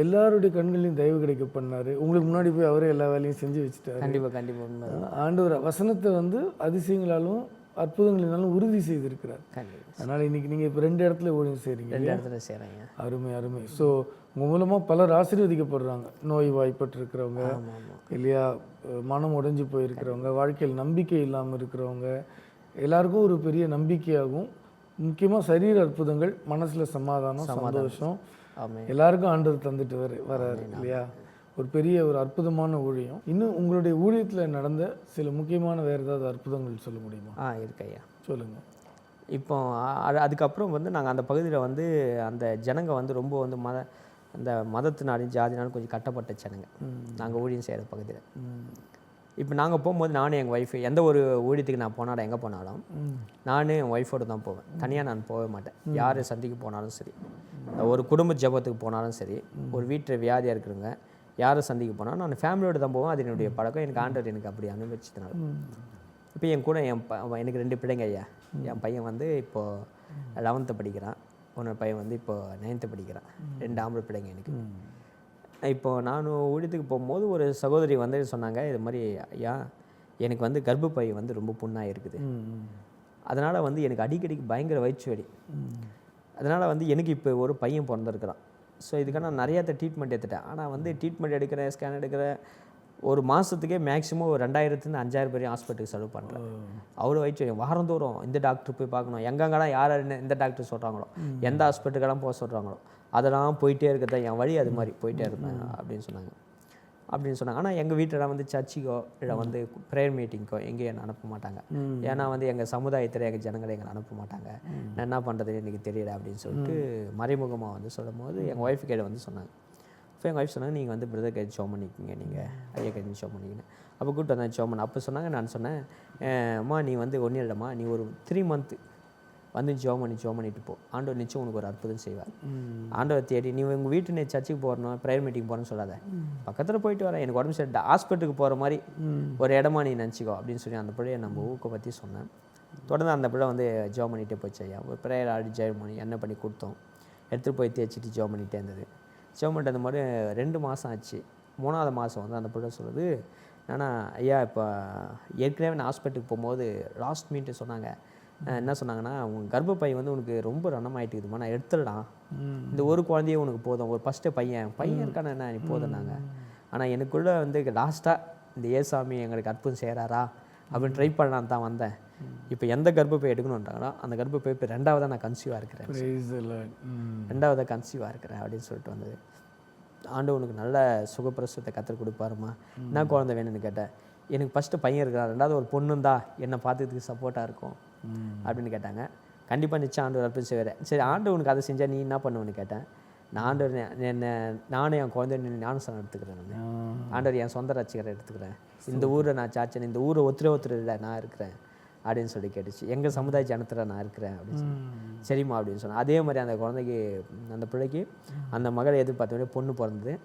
எல்லாருடைய கண்களையும் தயவு கிடைக்க பண்ணார். உங்களுக்கு முன்னாடி போய் அவரே எல்லா வேலையும் செஞ்சு வச்சுட்டாரு. கண்டிப்பாக ஆண்டவர் வசனத்தை வந்து அதிசயங்களாலும் அற்புதங்களினாலும் உறுதி செய்திருக்கிறார். அதனால் இன்றைக்கி நீங்கள் இப்போ 2 இடத்துல ஊழியம் செய்கிறீங்க. 2 இடத்துல செய்கிறீங்க. அருமை அருமை. ஸோ உங்கள் மூலமாக பலர் ஆசீர்வதிக்கப்படுறாங்க. நோய் வாய்ப்பட்டிருக்கிறவங்க இல்லையா, மனம் உடைஞ்சு போயிருக்கிறவங்க, வாழ்க்கையில் நம்பிக்கை இல்லாமல் இருக்கிறவங்க எல்லாருக்கும் ஒரு பெரிய நம்பிக்கையாகும். முக்கியமாக சரீர அற்புதங்கள், மனசில் சமாதானம், சந்தோஷம் எல்லாருக்கும் ஆண்டவர் தந்துட்டு வர்றாரு இல்லையா. ஒரு பெரிய ஒரு அற்புதமான ஊழியம். இன்னும் உங்களுடைய ஊழியத்தில் நடந்த சில முக்கியமான வேறு ஏதாவது அற்புதங்கள் சொல்ல முடியுமா? இருக்கையா சொல்லுங்கள். இப்போ அதுக்கப்புறம் வந்து நாங்கள் அந்த பகுதியில் வந்து அந்த ஜனங்க வந்து ரொம்ப வந்து அந்த மதத்தினாலும் ஜாதினாலும் கொஞ்சம் கட்டப்பட்ட ஜனங்க நாங்கள் ஊழியம் செய்கிற பகுதியில். இப்போ நாங்கள் போகும்போது நானும் எங்கள் ஒய்ஃபு எந்த ஒரு ஊழியத்துக்கு நான் போனாலும் எங்கே போனாலும் நானும் என் ஒய்ஃபோடு தான் போவேன். தனியாக நான் போகவே மாட்டேன். யார் சந்திக்கு போனாலும் சரி, ஒரு குடும்ப ஜபத்துக்கு போனாலும் சரி, ஒரு வீட்டில் வியாதியாக இருக்கிறவங்க யாரை சந்திக்க போனாலும் நான் ஃபேமிலியோடு தான் போவேன். அது என்னுடைய பழக்கம். எனக்கு ஆண்டவர் எனக்கு அப்படி அனுபவிச்சதுனால இப்போ என் கூட எனக்கு 2 பிள்ளைங்க ஐயா. என் பையன் வந்து இப்போது 11th படிக்கிறான். இன்னொரு பையன் வந்து இப்போது 9th படிக்கிறான். 2 ஆம்பளை பிள்ளைங்க எனக்கு. இப்போது நான் ஊழியத்துக்கு போகும்போது ஒரு சகோதரி வந்து சொன்னாங்க, இது மாதிரி ஐயா எனக்கு வந்து கர்ப்பப்பை வந்து ரொம்ப புண்ணாக இருக்குது, அதனால் வந்து எனக்கு அடிக்கடிக்கு பயங்கர வயிற்று வலி, அதனால் வந்து எனக்கு இப்போ ஒரு பையன் பிறந்திருக்கிறான். ஸோ இதுக்காக நான் நிறையா ட்ரீட்மெண்ட் எடுத்துட்டேன். ஆனால் வந்து ட்ரீட்மெண்ட் எடுக்கிறேன், ஸ்கேன் எடுக்கிறேன், ஒரு மாதத்துக்கே மேக்ஸிமம் ஒரு 2000 to 5000 பேர் ஹாஸ்பிட்டலுக்கு செலவு பண்ணுறேன். அவ்வளோ வயிற்று வலி. வாரந்தோறும் இந்த டாக்டர் போய் பார்க்கணும், எங்கெங்கெல்லாம் யார் எந்த டாக்டர் சொல்கிறாங்களோ, எந்த ஹாஸ்பிட்டலுக்கெல்லாம் போக சொல்கிறாங்களோ அதெல்லாம் போயிட்டே இருக்கிறதா என் வழி, அது மாதிரி போயிட்டே இருப்பேன் அப்படின்னு சொன்னாங்க. ஆனால் எங்கள் வீட்டில் வந்து சர்ச்சுக்கோ இல்லை வந்து ப்ரேயர் மீட்டிங்க்கோ எங்கேயும் என்னை அனுப்ப மாட்டாங்க. ஏன்னா வந்து எங்கள் சமுதாயத்தில் எங்கள் ஜனங்களை எங்களை அனுப்ப மாட்டாங்க. நான் என்ன பண்ணுறதுன்னு எனக்கு தெரியல அப்படின்னு சொல்லிட்டு மறைமுகமாக வந்து சொல்லும் போது எங்கள் ஒய்ஃபு கையில் வந்து சொன்னாங்க. இப்போ எங்கள் ஒய்ஃப் சொன்னாங்க, நீங்கள் வந்து பிரதர் கைது ஷோ பண்ணிக்கிங்க, நீங்கள் ஐயா கைது ஷோ பண்ணிக்கிங்க. அப்போ கூப்பிட்டு வந்தேன் ஷோ பண்ண. அப்போ சொன்னாங்க, நான் சொன்னேன், அம்மா நீ வந்து ஒன்றும் இல்லைம்மா, நீ ஒரு 3 month வந்து ஜோம் பண்ணிட்டு போ, ஆண்டவர் நிச்சயம் உனக்கு ஒரு அற்புதம் செய்வார். ஆண்டவர் தேடி நீ உங்கள் வீட்டு நீ சர்ச்சுக்கு போகணும், ப்ரேயர் மீட்டிங் போகணும்னு சொல்லாத, பக்கத்தில் போயிட்டு வரேன், எனக்கு உடம்பு சரி ஹாஸ்பிட்டலுக்கு போகிற மாதிரி ஒரு இடமா நீ நினச்சிக்கோ அப்படின்னு சொல்லி அந்த பிள்ளையை நம்ம ஊக்கப்படுத்தி சொன்னேன். தொடர்ந்து அந்த பிள்ளை வந்து ஜோம் பண்ணிகிட்டே போச்சு ஐயா. ஒரு ப்ரேயர் ஆடி ஜெயம் பண்ணி எண்ணெய் பண்ணி கொடுத்தோம், எடுத்துகிட்டு போய் தேய்ச்சிட்டு ஜோம் பண்ணிகிட்டே இருந்தது. ஜோம் பண்ணிட்டு அந்த மாதிரி 2 மாதம் ஆச்சு. 3ஆவது மாதம் வந்து அந்த பிள்ளை சொல்லுது, ஆனால் ஐயா இப்போ ஏற்கனவே நான் ஹாஸ்பிட்டலுக்கு போகும்போது லாஸ்ட் மீட்டு சொன்னாங்க, என்ன சொன்னாங்கன்னா, உங்கள் கர்ப்பப்பை வந்து உனக்கு ரொம்ப ரணமாயிட்டுக்குதுமா, நான் எடுத்துடலாம், இந்த ஒரு குழந்தையே உனக்கு போதும், ஒரு ஃபஸ்ட்டு பையன் இருக்கான என்ன நீ போதும்னாங்க. ஆனால் எனக்குள்ளே வந்து லாஸ்ட்டாக இந்த ஏசாமி எங்களுக்கு அற்புதம் செய்கிறாரா அப்படின்னு ட்ரை பண்ணலான்னு தான் வந்தேன். இப்போ எந்த கர்ப்பப்பை எடுக்கணுன்றாங்களோ அந்த கர்ப்பப்பை இப்போ 2ஆவதாக நான் கன்சீவாக இருக்கிறேன், 2ஆவதாக கன்சீவாக இருக்கிறேன் அப்படின்னு சொல்லிட்டு வந்தது. ஆண்டவனுக்கு நல்ல சுகப்பிரசவத்தை கற்றுக் கொடுப்பாருமா. என்ன குழந்தை வேணும்னு கேட்டேன். எனக்கு ஃபஸ்ட்டு பையன் இருக்கிறான், 2வது ஒரு பொண்ணுந்தா என்னை பார்த்துக்கிறதுக்கு சப்போர்ட்டாக இருக்கும் அப்படின்னு கேட்டாங்க. கண்டிப்பாக நிச்சயம் ஆண்டவர் அற்புதம் செய்வார். சரி ஆண்டவனுக்கு அதை செஞ்சால் நீ என்ன பண்ணுவேன்னு கேட்டேன். நான் ஆண்டவர் நானும் என் குழந்தை ஞானஸ்தானம் எடுத்துக்கிறேன், நான் ஆண்டவர் என் சொந்த ரசிகரை எடுத்துக்கிறேன், இந்த ஊரை நான் சாச்சேன், இந்த ஊரை ஒருத்தர் இல்லை நான் இருக்கிறேன் அப்படின்னு சொல்லி கேட்டுச்சு. எங்கள் சமுதாய ஜனத்தில் நான் இருக்கிறேன் அப்படின்னு சொல்லி. சரிம்மா அப்படின்னு சொன்னேன். அதே மாதிரி அந்த குழந்தைக்கு அந்த பிள்ளைக்கு அந்த மகளை எதிர்பார்த்த பொண்ணு பிறந்தது.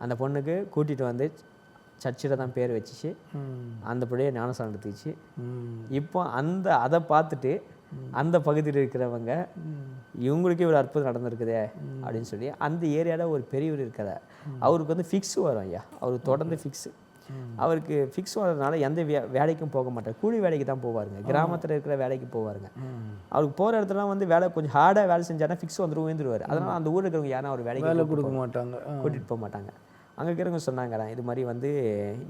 அந்த பொண்ணுக்கு கூட்டிகிட்டு வந்து சர்ச்சில் தான் பேர் வச்சிச்சு. அந்த பிள்ளைய ஞானஸ்தானம் எடுத்துச்சு. இப்போ அதை பார்த்துட்டு அந்த பகுதியில் இருக்கிறவங்க இவங்களுக்கே ஒரு அற்புதம் நடந்திருக்குதே அப்படின்னு சொல்லி அந்த ஏரியாவில் ஒரு பெரியவர் இருக்கிறார். அவருக்கு வந்து ஃபிக்ஸ் வரும் ஐயா, அவருக்கு தொடர்ந்து ஃபிக்ஸு. அவருக்கு ஃபிக்ஸ் வர்றதுனால எந்த வேலைக்கும் போக மாட்டார், கூலி வேலைக்கு தான் போவாருங்க, கிராமத்தில் இருக்கிற வேலைக்கு போவாருங்க. அவருக்கு போகிற இடத்துலாம் வந்து வேலை கொஞ்சம் ஹார்டாக வேலை செஞ்சாருன்னா ஃபிக்ஸ் வந்துருவார். அதனால் அந்த ஊரில் இருக்கிறவங்க யாரும் அவர் வேலைக்கு கொடுக்க மாட்டாங்க, கூட்டிகிட்டு போக மாட்டாங்க. அங்கே இருக்கிறவங்க சொன்னாங்கடா, இது மாதிரி வந்து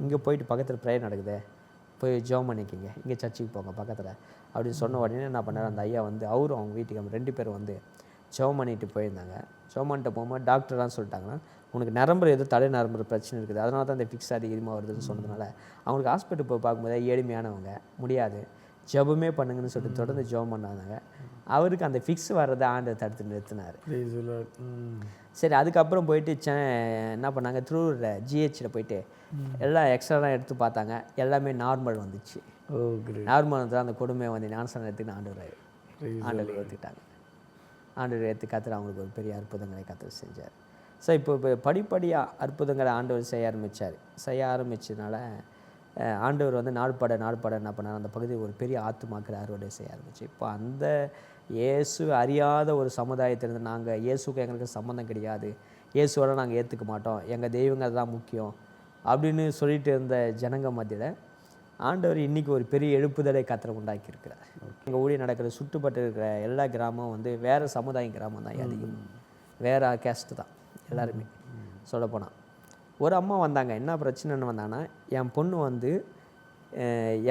இங்கே போயிட்டு பக்கத்தில் ப்ரேயர் நடக்குது, போய் ஜோம் பண்ணிக்கிங்க, இங்கே சர்ச்சுக்கு போங்க பக்கத்தில் அப்படின்னு சொன்ன உடனே என்ன பண்ணார், அந்த ஐயா வந்து அவரும் அவங்க வீட்டுக்கு 2 பேரும் வந்து ஜோம் பண்ணிட்டு போயிருந்தாங்க. ஜோம் பண்ணிட்டு போகும்போது டாக்டர்லாம் சொல்லிட்டாங்கன்னா, உனக்கு நரம்பு எதுவும் தலை நரம்பு பிரச்சனை இருக்குது, அதனால தான் இந்த ஃபிக்ஸ் அதிகமாக வருதுன்னு சொன்னதுனால அவங்களுக்கு ஹாஸ்பிட்டல் போய் பார்க்கும்போது ஏழ்மையானவங்க முடியாது, ஜெபமே பண்ணுங்கன்னு சொல்லிட்டு தொடர்ந்து ஜெபம் பண்ணாங்க. அவருக்கு அந்த ஃபிக்ஸ் வர்றதை ஆண்டவர் தடுத்து நிறுத்தினார். சரி, அதுக்கப்புறம் போயிட்டு என்ன பண்ணாங்க, திருவூரில் ஜிஹெச்சில் போயிட்டு எல்லாம் எக்ஸ்ட்ராலாம் எடுத்து பார்த்தாங்க. எல்லாமே நார்மல் வந்துச்சு. நார்மல் வந்து அந்த கொடுமை வந்து ஞானஸ்நானம் எடுத்துக்கிட்டு ஆண்டவர் ஏற்றுக்கிட்டாங்க. ஆண்டவர் ஏற்று கத்தர் அவங்களுக்கு ஒரு பெரிய அற்புதங்களை கத்தர் செஞ்சார். ஸோ இப்போ படிப்படியாக அற்புதங்களை ஆண்டவர் செய்ய ஆரம்பிச்சதுனால ஆண்டவர் வந்து நாள்பட என்ன பண்ணார், அந்த பகுதியை ஒரு பெரிய ஆத்துமாக்கிற அறுவடை செய்ய ஆரம்பிச்சு. இப்போ அந்த இயேசு அறியாத ஒரு சமுதாயத்திலிருந்து நாங்கள் இயேசுக்கு எங்களுக்கு சம்மந்தம் கிடையாது, இயேசுவோட நாங்கள் ஏற்றுக்க மாட்டோம், எங்கள் தெய்வங்க தான் முக்கியம் அப்படின்னு சொல்லிட்டு இருந்த ஜனங்க மத்தியில் ஆண்டவர் இன்றைக்கி ஒரு பெரிய எழுப்புதலை கத்தரை உண்டாக்கியிருக்கிறார். எங்கள் ஊழியர் நடக்கிற சுற்றுப்பட்டு இருக்கிற எல்லா கிராமம் வந்து வேறு சமுதாய கிராமம் தான், அதிகம் வேறு கேஸ்ட்டு தான் எல்லாருமே. சொல்லப்போனால் ஒரு அம்மா வந்தாங்க. என்ன பிரச்சனைன்னு வந்தாங்கன்னா, என் பொண்ணு வந்து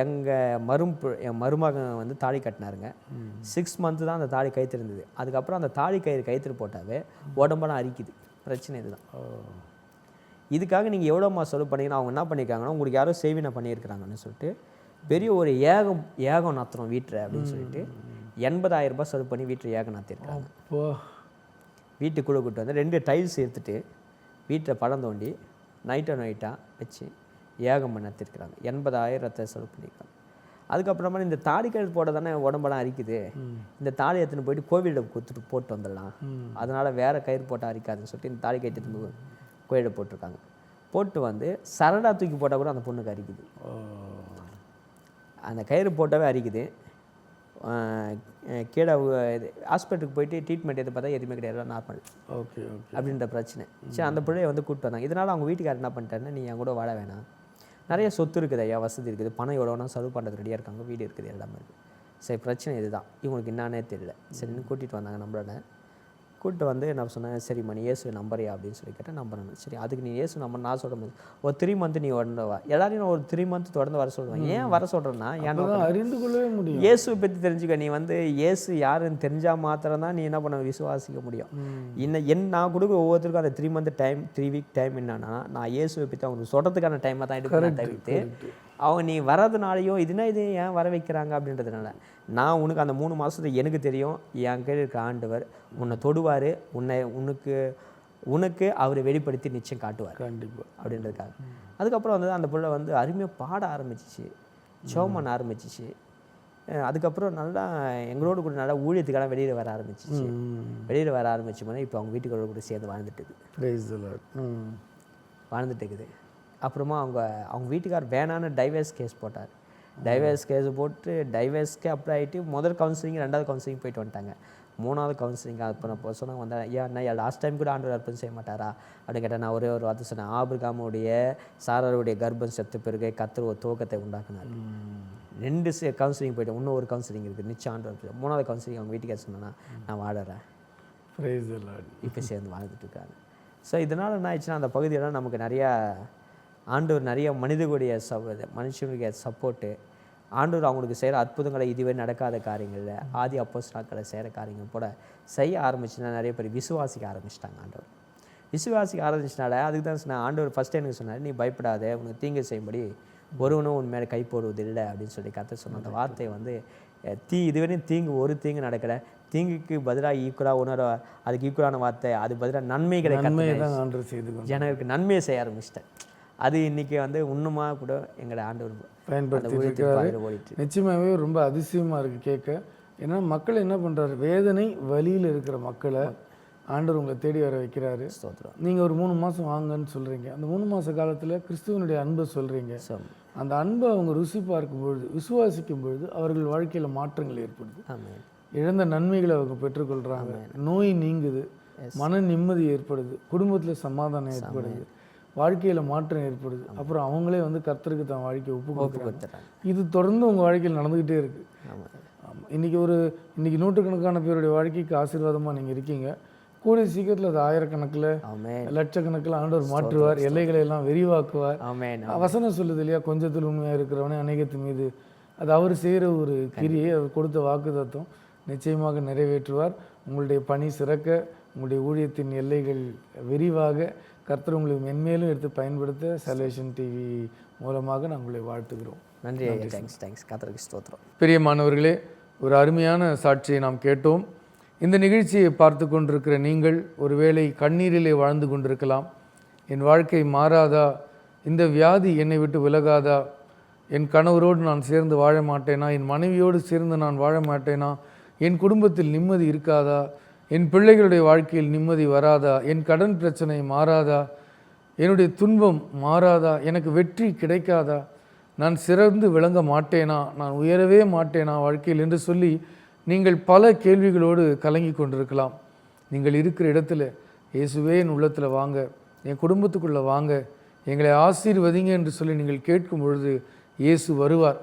என் மருமகன் வந்து தாலி கட்டினாருங்க. 6 மந்த்து தான் அந்த தாலி கயிற்று இருந்தது. அதுக்கப்புறம் அந்த தாலி கயிற்று போட்டாவே உடம்பெல்லாம் அரிக்குது. பிரச்சனை இதுதான். இதுக்காக நீங்கள் எவ்வளோம்மா செலவு பண்ணிங்கன்னா, அவங்க என்ன பண்ணியிருக்காங்கன்னா, உங்களுக்கு யாரோ சேவினை பண்ணியிருக்கிறாங்கன்னு சொல்லிட்டு பெரிய ஒரு ஏகம் நத்துறோம் வீட்டில் அப்படின்னு சொல்லிட்டு 80,000 ரூபாய் செலவு பண்ணி வீட்டில் ஏகம் நத்திருக்காங்க. வீட்டுக்குள்ளே கூப்பிட்டு வந்து 2 டைல்ஸ் எடுத்துகிட்டு வீட்டில் படம் தோண்டி நைட்டாக வச்சு ஏகம் நத்திருக்கிறாங்க. 80,000 செலவு பண்ணியிருக்காங்க. அதுக்கப்புறமா இந்த தாலி கயிறு போட தானே உடம்பெல்லாம் அரிக்குது, இந்த தாலி எடுத்துன்னு போயிட்டு கோவிலில் போட்டு வந்துடலாம், அதனால் வேறு கயிறு போட்டால் அரிக்காதுன்னு சொல்லிட்டு இந்த தாலி கயிறு எடுத்துன்னு கோயிலில் போட்டிருக்காங்க. போட்டு வந்து சரடா தூக்கி போட்டால் கூட அந்த பொண்ணுக்கு அரிக்குது. அந்த கயிறு போட்டாவே அரிக்குது. கீழே ஹாஸ்பிட்டலுக்கு போயிட்டு ட்ரீட்மெண்ட் எது பார்த்தா எதுவுமே கிடையாது, நார்மல் அப்படின்ற பிரச்சனை. சரி, அந்த பிள்ளையை வந்து கூப்பிட்டு வந்தாங்க. இதனால் அவங்க வீட்டுக்காரர் என்ன பண்ணிட்டாருன்னா, நீ என் கூட வாழ வேணாம், நிறைய சொத்து இருக்குது ஐயா, வசதி இருக்குது, பணம் எவ்வளோனா செலவு பண்ணுறது ரெடியாக இருக்காங்க, வீடு இருக்குது, எல்லாமே இருக்குது. சரி, பிரச்சனை இதுதான், இவங்களுக்கு என்னானே தெரியல. சரின்னு கூட்டிகிட்டு வந்தாங்க. நம்மளோட கூப்பிட்டு வந்து நான் சொன்னேன், சரிம்மா நீ இயேசு நம்பறியா அப்படின்னு சொல்லி கேட்டேன். நம்புறேன். சரி, அதுக்கு நீ இயேசு நம்பர் நான் சொல்ல முடியாது, ஒரு 3 மந்த் நீ உடனே வா. எல்லாரையும் நான் ஒரு 3 மந்த் தொடர்ந்து வர சொல்லுவேன். ஏன் வர சொல்கிறேன்னா, அறிந்து கொள்ளவே முடியும், இயேசுவை பற்றி தெரிஞ்சுக்க. நீ வந்து இயேசு யாருன்னு தெரிஞ்சால் மாத்திரம் தான் நீ என்ன பண்ண விசுவாசிக்க முடியும். நான் கொடுக்குற ஒவ்வொருத்தருக்கும் அந்த 3 மந்த் டைம், 3 வீக் டைம் என்னன்னா, நான் இயேசுவை பற்றி அவங்களுக்கு சொல்கிறதுக்கான டைமை தான் எடுக்கிறேன் தவிர்த்து அவங்க நீ வரதுனாலையும் இது ஏன் வர வைக்கிறாங்க அப்படின்றதுனால. நான் உனக்கு அந்த 3 மாதத்துக்கு எனக்கு தெரியும், என் கையில் இருக்க ஆண்டவர் உன்னை தொடுவார், உனக்கு அவர் வெளிப்படுத்தி நிச்சயம் காட்டுவார் கண்டிப்பாக அப்படின்றதுக்காக. அதுக்கப்புறம் வந்து அந்த பிள்ளை வந்து அருமையாக பாட ஆரம்பிச்சிச்சு, ஜெபம் பண்ண ஆரம்பிச்சிச்சு. அதுக்கப்புறம் நல்லா எங்களோட கூட நல்லா ஊழியத்துக்கெல்லாம் வெளியில் வர ஆரம்பிச்சிச்சு. வெளியில் வர ஆரம்பிச்சோம்னா இப்போ அவங்க வீட்டுக்கு கூட சேர்ந்து வாழ்ந்துட்டு இருக்குது. அப்புறமா அவங்க வீட்டுக்கார் வேணான்னு டைவர்ஸ் கேஸ் போட்டார். டைவர்ஸ் கேஸ் போட்டு டைவர்ஸ்க்கே அப்ளை ஆகிட்டு முதல் கவுன்சிலிங், 2வது கவுன்சிலிங் போயிட்டு வந்துட்டாங்க. 3வது கவுன்சிலிங் அப்போ நான் சொன்னாங்க வந்தேன், ஏன் லாஸ்ட் டைம் கூட ஆண்டவர் அற்புதம் செய்ய மாட்டாரா அப்படின்னு கேட்டேன். நான் ஒரே ஒரு வார்த்தை சொன்னேன், ஆபிரகாமுடைய சாராருடைய கர்ப்பம் செத்த பிறகு கர்த்தர் ஒரு துவக்கத்தை உண்டாக்குனார். 2 கவுன்சிலிங் போய்ட்டு இன்னும் ஒரு கவுன்சிலிங் இருக்குது, நிச்சயம் ஆண்டவர். 3வது கவுன்சிலிங் அவங்க வீட்டுக்கு சொன்னேன்னா நான் வாழறேன், இப்போ சேர்ந்து வாழ்ந்துட்டு இருக்காங்க. ஸோ இதனால் என்ன ஆயிடுச்சுன்னா, அந்த பகுதியெல்லாம் நமக்கு ஆண்டவர் நிறைய மனுஷனுடைய சப்போர்ட்டு, ஆண்டவர் அவங்களுக்கு செய்கிற அற்புதங்களை இதுவரை நடக்காத காரியங்களில் ஆதி அப்போஸ்தலர்களை செய்கிற காரியங்கள் போல செய்ய ஆரம்பிச்சுன்னா நிறைய பேர் விசுவாசிக்க ஆரம்பிச்சிட்டாங்க. ஆண்டவர் விசுவாசிக்க ஆரம்பிச்சனால அதுக்கு தான் சொன்னேன், ஆண்டவர் ஃபஸ்ட்டு எனக்கு சொன்னார், நீ பயப்படாத, உனக்கு தீங்கு செய்யும்படி ஒருவனும் உன் மேலே கை போடுவதில்லை அப்படின்னு சொல்லி கர்த்தர் சொன்ன அந்த வார்த்தை வந்து இதுவரையும் ஒரு தீங்கு நடக்கலை, தீங்குக்கு பதிலாக ஈக்குவலாக அதுக்கு ஈக்குவலான வார்த்தை, அது பதிலாக நன்மைகளை ஜனங்களுக்கு நன்மையை செய்ய ஆரம்பிச்சிட்டேன். அது இன்றைக்கி வந்து இன்னுமா கூட எங்களை ஆண்டவர் பயன்படுத்தி நிச்சயமாகவே ரொம்ப அதிசயமாக இருக்குது கேட்க. ஏன்னா மக்கள் என்ன பண்ணுறாரு, வேதனை வலியில் இருக்கிற மக்களை ஆண்டவர் உங்களை தேடி வர வைக்கிறாரு. நீங்கள் ஒரு 3 மாதம் வாங்கன்னு சொல்கிறீங்க. அந்த 3 மாத காலத்தில் கிறிஸ்துவனுடைய அன்பை சொல்கிறீங்க. அந்த அன்பை அவங்க ருசி பார்க்கும்பொழுது, விசுவாசிக்கும் பொழுது அவர்கள் வாழ்க்கையில் மாற்றங்கள் ஏற்படுது. இழந்த நன்மைகளை அவங்க பெற்றுக்கொள்கிறாங்க, நோய் நீங்குது, மன நிம்மதி ஏற்படுது, குடும்பத்தில் சமாதானம் ஏற்படுது, வாழ்க்கையில் மாற்றம் ஏற்படுது. அப்புறம் அவங்களே வந்து கர்த்தருக்கு தன் வாழ்க்கையை ஒப்பு கொடுக்குறாங்க. இது தொடர்ந்து உங்கள் வாழ்க்கையில் நடந்துக்கிட்டே இருக்குது. ஆமாம், இன்றைக்கி நூற்றுக்கணக்கான பேருடைய வாழ்க்கைக்கு ஆசீர்வாதமாக நீங்கள் இருக்கீங்க. கூடிய சீக்கிரத்தில் அது ஆயிரக்கணக்கில், லட்சக்கணக்கில் ஆண்டவர் மாற்றுவார், எல்லைகளை எல்லாம் விரிவாக்குவார். வசனம் சொல்லுது இல்லையா, கொஞ்சத்தில் உண்மையாக இருக்கிறவனே அநேகத்து மீது, அது அவர் செய்கிற ஒரு கிரியை, அவர் கொடுத்த வாக்குத்தத்தம் நிச்சயமாக நிறைவேற்றுவார். உங்களுடைய பணி சிறக்க, உங்களுடைய ஊழியத்தின் எல்லைகள் விரிவாக கர்த்தர் உங்களுக்கு மென்மேலும் எடுத்து பயன்படுத்த சல்வேஷன் டிவி மூலமாக நாங்கள் உங்களை வாழ்த்துகிறோம். நன்றி ஐயா. தேங்க்ஸ். கர்த்தருக்கு ஸ்தோத்திரம். பிரியமானவர்களே, ஒரு அருமையான சாட்சியை நாம் கேட்டோம். இந்த நிகழ்ச்சியை பார்த்து கொண்டிருக்கிற நீங்கள் ஒருவேளை கண்ணீரிலே வாழ்ந்து கொண்டிருக்கலாம். என் வாழ்க்கை மாறாதா, இந்த வியாதி என்னை விட்டு விலகாதா, என் கணவரோடு நான் சேர்ந்து வாழ மாட்டேனா, என் மனைவியோடு சேர்ந்து நான் வாழ மாட்டேனா, என் குடும்பத்தில் நிம்மதி இருக்காதா, என் பிள்ளைகளுடைய வாழ்க்கையில் நிம்மதி வராதா, என் கடன் பிரச்சனை மாறாதா, என்னுடைய துன்பம் மாறாதா, எனக்கு வெற்றி கிடைக்காதா, நான் சிறந்து விளங்க மாட்டேனா, நான் உயரவே மாட்டேனா வாழ்க்கையில் என்று சொல்லி நீங்கள் பல கேள்விகளோடு கலங்கி கொண்டிருக்கலாம். நீங்கள் இருக்கிற இடத்துல இயேசுவே என் உள்ளத்தில் வாங்க, என் குடும்பத்துக்குள்ளே வாங்க, எங்களை ஆசீர்வதிங்க என்று சொல்லி நீங்கள் கேட்கும் பொழுது இயேசு வருவார்.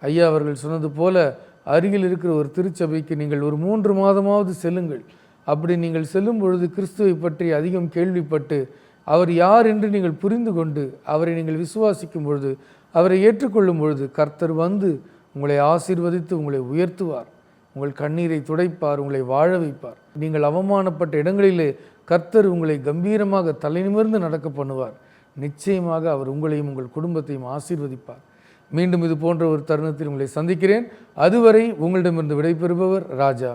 ஐயா அவர்கள் சொன்னது போல அருகில் இருக்கிற ஒரு திருச்சபைக்கு நீங்கள் ஒரு 3 மாதமாவது செல்லுங்கள். அப்படி நீங்கள் செல்லும் பொழுது கிறிஸ்துவை பற்றி அதிகம் கேள்விப்பட்டு அவர் யார் என்று நீங்கள் புரிந்து கொண்டு அவரை நீங்கள் விசுவாசிக்கும் பொழுது, அவரை ஏற்றுக்கொள்ளும் பொழுது கர்த்தர் வந்து உங்களை ஆசீர்வதித்து உங்களை உயர்த்துவார், உங்கள் கண்ணீரை துடைப்பார், உங்களை வாழ வைப்பார். நீங்கள் அவமானப்பட்ட இடங்களிலே கர்த்தர் உங்களை கம்பீரமாக தலை நிமிர்ந்து நடக்க பண்ணுவார். நிச்சயமாக அவர் உங்களையும் உங்கள் குடும்பத்தையும் ஆசீர்வதிப்பார். மீண்டும் இது போன்ற ஒரு தருணத்தில் உங்களை சந்திக்கிறேன். அதுவரை உங்களிடமிருந்து விடைபெறுபவர் ராஜா.